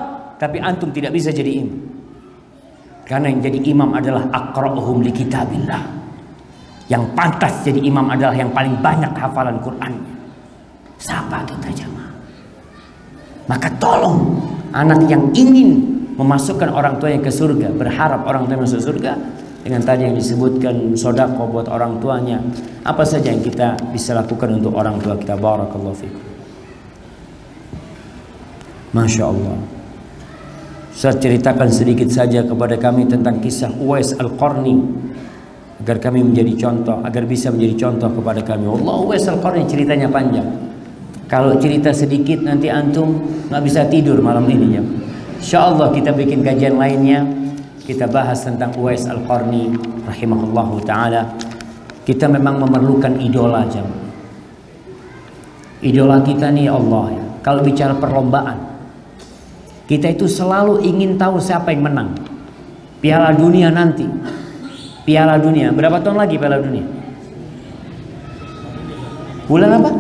tapi antum tidak bisa jadi imam. Karena yang jadi imam adalah aqra'uhum li kitabillah. Yang pantas jadi imam adalah yang paling banyak hafalan Qur'annya. Sapa kita jamaah. Maka tolong anak yang ingin memasukkan orang tuanya ke surga, berharap orang tuanya masuk surga, dengan tadi yang disebutkan sedekah buat orang tuanya, apa saja yang kita bisa lakukan untuk orang tua kita. Barakallahu fikum. Masya Allah. Saya ceritakan sedikit saja kepada kami tentang kisah Uwais Al-Qarni, agar kami menjadi contoh, agar bisa menjadi contoh kepada kami. Allah, Uwais Al-Qarni ceritanya panjang. Kalau cerita sedikit nanti antum nggak bisa tidur malam ini ya. Insyaallah kita bikin kajian lainnya, kita bahas tentang Uwais Al-Qarni rahimahullahu taala. Kita memang memerlukan idola jemaah. Idola kita nih Allah ya. Kalau bicara perlombaan, kita itu selalu ingin tahu siapa yang menang. Piala dunia nanti. Piala dunia, berapa tahun lagi Piala dunia? Bulan apa?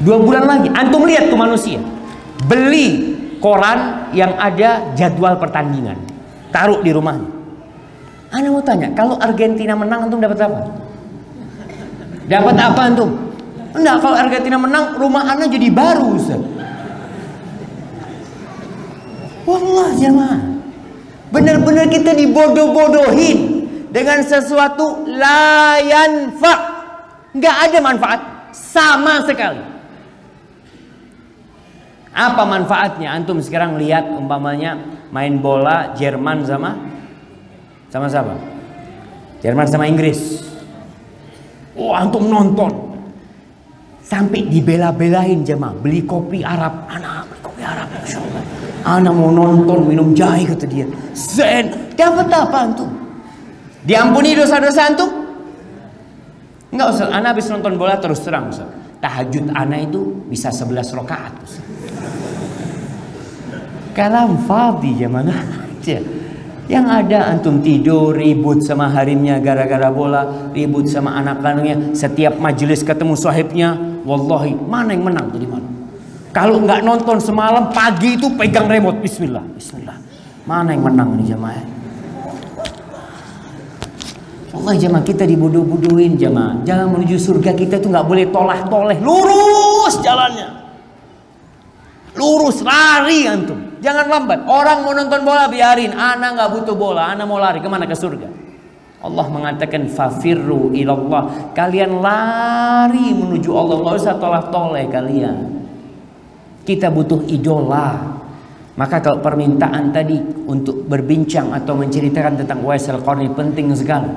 2 bulan lagi. Antum lihat tuh manusia beli koran yang ada jadwal pertandingan, taruh di rumahnya. Ana mau tanya, kalau Argentina menang antum dapat apa? Dapat apa antum? Enggak, kalau Argentina menang rumah ana jadi baru Ustaz. Wallah jemaah, benar-benar kita dibodoh-bodohin dengan sesuatu la yanfa, nggak ada manfaat sama sekali. Apa manfaatnya? Antum sekarang lihat umpamanya main bola Jerman sama siapa? Jerman sama Inggris. Oh, antum nonton sampai dibela-belain jemaah, beli kopi Arab. Anak beli kopi Arab, Masya Allah. Anak mau nonton minum jahe kata dia. Zen, dapat apa antum? Diampuni dosa-dosa antum? Enggak Ustaz, anak habis nonton bola terus terang Ustaz, tahajud anak itu bisa 11 rakaat Ustaz. Kalam fadhi jemaah aja. Yang ada antum tidur ribut sama harimnya gara-gara bola, ribut sama anak kandungnya, setiap majelis ketemu sahibnya, wallahi mana yang menang tadi malam? Kalau nggak nonton semalam, pagi itu pegang remote, bismillah, bismillah. Mana yang menang nih jemaah? Wallahi jemaah, kita dibodoh-bodohin jemaah. Jangan menuju surga kita itu nggak boleh tolah-toleh, lurus jalannya. Lurus, lari antum, jangan lambat. Orang mau nonton bola biarin, ana nggak butuh bola, ana mau lari kemana? Ke surga. Allah mengatakan fafirru ilallah, kalian lari menuju Allah, nggak usah tolah-toleh kalian. Kita butuh idola. Maka kalau permintaan tadi untuk berbincang atau menceritakan tentang Uwais Al-Qarni penting sekali.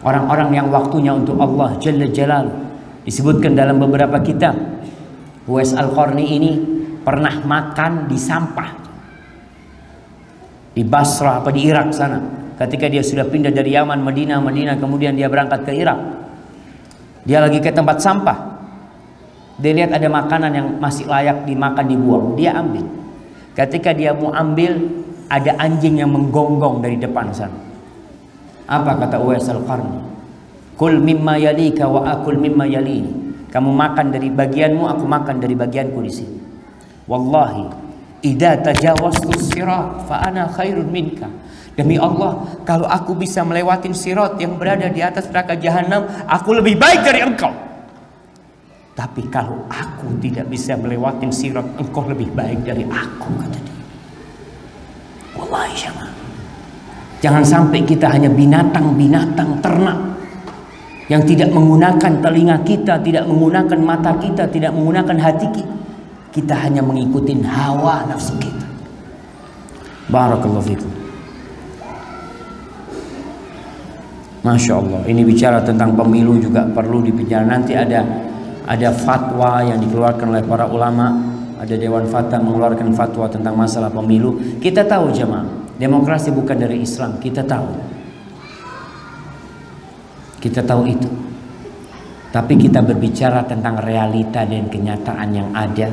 Orang-orang yang waktunya untuk Allah Jalla Jalaluh. Disebutkan dalam beberapa kitab, Uwais Al-Qarni ini pernah makan di sampah di Basrah apa di Irak sana. Ketika dia sudah pindah dari Yaman, Madinah, kemudian dia berangkat ke Irak. Dia lagi ke tempat sampah. Dia lihat ada makanan yang masih layak dimakan, dibuang. Dia ambil. Ketika dia mau ambil, ada anjing yang menggonggong dari depan sana. Apa kata Uwais Al-Qarni? Kul mimma yalika wa akul mimma yalini. Kamu makan dari bagianmu, aku makan dari bagianku di sini. Wallahi, idza tajawaztu sirat fa ana khairun minka. Demi Allah, kalau aku bisa melewatin sirat yang berada di atas neraka jahanam, aku lebih baik dari engkau. Tapi kalau aku tidak bisa melewatin sirat, engkau lebih baik dari aku, kata dia. Wallahi jemaah, jangan sampai kita hanya binatang-binatang ternak yang tidak menggunakan telinga kita, tidak menggunakan mata kita, tidak menggunakan hati kita. Kita hanya mengikuti hawa nafsu kita. Barakallahu fikum. Masya Allah. Ini bicara tentang pemilu juga perlu dibicara. Nanti ada fatwa yang dikeluarkan oleh para ulama. Ada Dewan Fatwa mengeluarkan fatwa tentang masalah pemilu. Kita tahu jemaah, demokrasi bukan dari Islam. Kita tahu. Kita tahu itu. Tapi kita berbicara tentang realita dan kenyataan yang ada.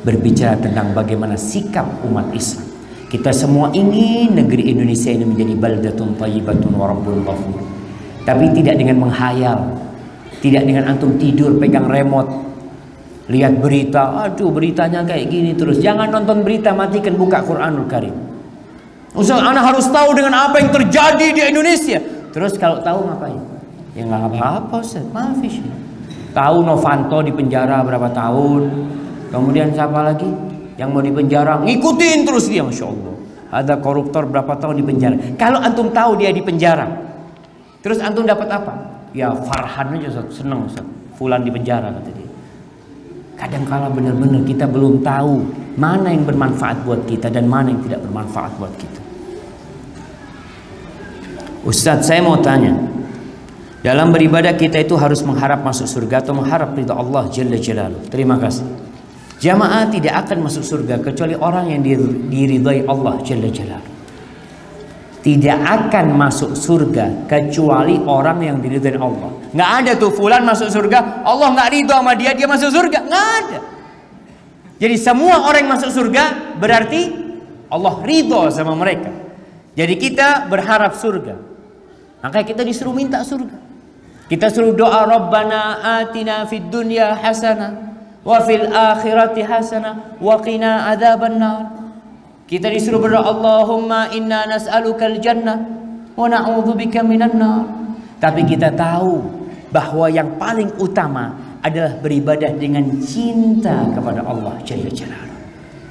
Berbicara tentang bagaimana sikap umat Islam. Kita semua ingin negeri Indonesia ini menjadi baldatun thayyibatun wa rabbun ghafur. Tapi tidak dengan menghayal, tidak dengan antum tidur pegang remote, lihat berita, aduh beritanya kayak gini terus. Jangan nonton berita, matikan, buka Quranul Karim. Ustaz, anak harus tahu dengan apa yang terjadi di Indonesia. Terus kalau tahu ngapain? Ya nggak apa-apa Ustaz, maafis. Tahu Novanto di penjara berapa tahun. Kemudian siapa lagi yang mau di penjara? Ngikutin terus dia, Masya Allah. Ada koruptor berapa tahun di penjara. Kalau antum tahu dia di penjara, terus antum dapat apa? Ya Farhan aja Ustaz, seneng Ustaz, fulan di penjara kata dia. Kadang-kala benar-benar kita belum tahu mana yang bermanfaat buat kita dan mana yang tidak bermanfaat buat kita. Ustaz, saya mau tanya, dalam beribadah kita itu harus mengharap masuk surga atau mengharap ridha Allah Jalla Jalaluh? Terima kasih. Jamaah tidak akan masuk surga kecuali orang yang diridhai Allah Jalla Jalaluh. Tidak akan masuk surga kecuali orang yang diridhai Allah. Nggak ada tuh fulan masuk surga, Allah nggak ridho sama dia, dia masuk surga. Nggak ada. Jadi semua orang yang masuk surga berarti Allah ridho sama mereka. Jadi kita berharap surga. Makanya kita disuruh minta surga. Kita suruh doa, Rabbana atina fid dunya hasanah wa fil akhirati hasanah wa qina adzabannar. Kita disuruh berdoa, Allahumma inna nas'alukal jannah wa na'udzubika minan nar. Tapi kita tahu bahwa yang paling utama adalah beribadah dengan cinta kepada Allah Jalla Jalaluh.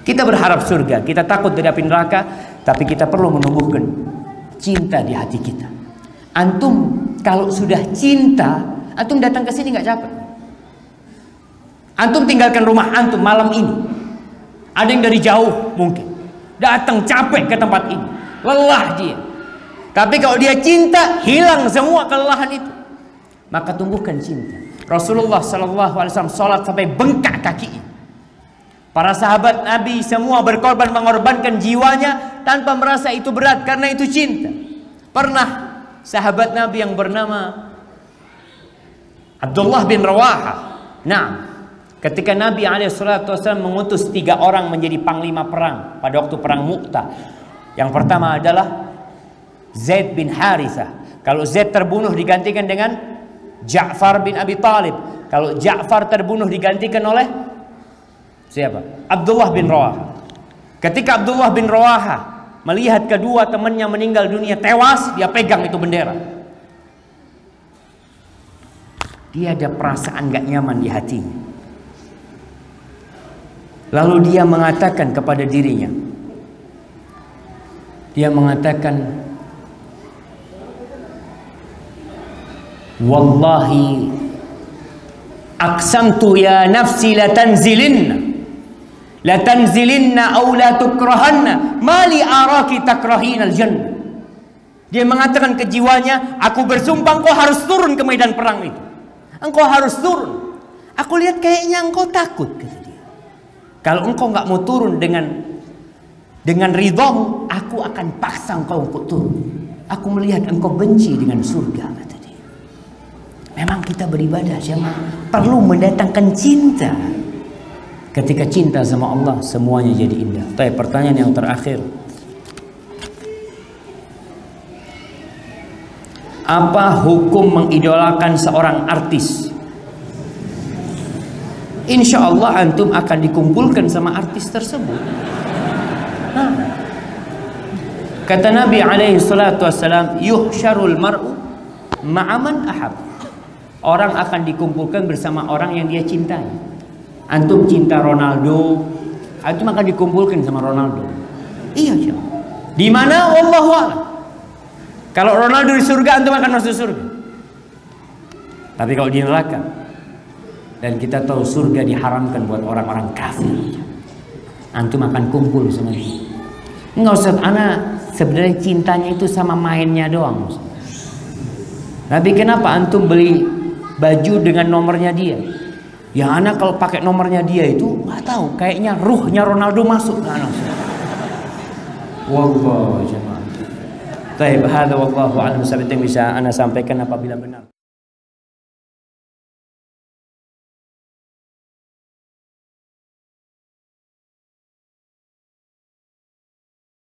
Kita berharap surga, kita takut dari api neraka, tapi kita perlu menumbuhkan cinta di hati kita. Antum kalau sudah cinta, antum datang ke sini nggak capek. Antum tinggalkan rumah antum malam ini. Ada yang dari jauh mungkin datang capek ke tempat ini, lelah dia. Tapi kalau dia cinta, hilang semua kelelahan itu. Maka tumbuhkan cinta. Rasulullah SAW sholat sampai bengkak kakinya. Para sahabat Nabi semua berkorban, mengorbankan jiwanya tanpa merasa itu berat karena itu cinta. Pernah sahabat Nabi yang bernama Abdullah bin Rawaha. Nah, ketika Nabi SAW mengutus 3 orang menjadi panglima perang pada waktu perang Mu'tah. Yang pertama adalah Zaid bin Harithah. Kalau Zaid terbunuh digantikan dengan Ja'far bin Abi Talib. Kalau Ja'far terbunuh digantikan oleh siapa? Abdullah bin Rawaha. Ketika Abdullah bin Rawaha melihat kedua temannya meninggal dunia tewas, dia pegang itu bendera. Dia ada perasaan gak nyaman di hatinya. Lalu dia mengatakan kepada dirinya, dia mengatakan, wallahi aqsamtu ya nafsi latanzilinna aw la tukrahanna mali araki takrahinal jannah. Dia mengatakan ke jiwanya, aku bersumpah engkau harus turun ke medan perang itu. Engkau harus turun. Aku lihat kayaknya engkau takut, kata dia. Kalau engkau nggak mau turun dengan ridhamu, aku akan paksa engkau untuk turun. Aku melihat engkau benci dengan surga, kata dia. Memang kita beribadah jemaah perlu mendatangkan cinta. Ketika cinta sama Allah, semuanya jadi indah. Tapi pertanyaan yang terakhir, apa hukum mengidolakan seorang artis? Insya Allah antum akan dikumpulkan sama artis tersebut. Nah, kata Nabi SAW, yuhsyarul mar'u ma'aman ahab. Orang akan dikumpulkan bersama orang yang dia cintai. Antum cinta Ronaldo, antum akan dikumpulkan sama Ronaldo. Iya, siapa? Di mana? Wallahu a'lam. Kalau Ronaldo di surga, antum akan masuk surga. Tapi kalau di neraka, dan kita tahu surga diharamkan buat orang-orang kafir, antum akan kumpul sama dia. Enggak Ustaz, ana sebenarnya cintanya itu sama mainnya doang. Tapi kenapa antum beli baju dengan nomornya dia? Ya anak kalau pakai nomornya dia itu nggak tahu, kayaknya ruhnya Ronaldo masuk ke anak. Wallahu jemaah. Baik, hadza wallahu a'lam. Sampai bisa ana sampaikan apabila benar.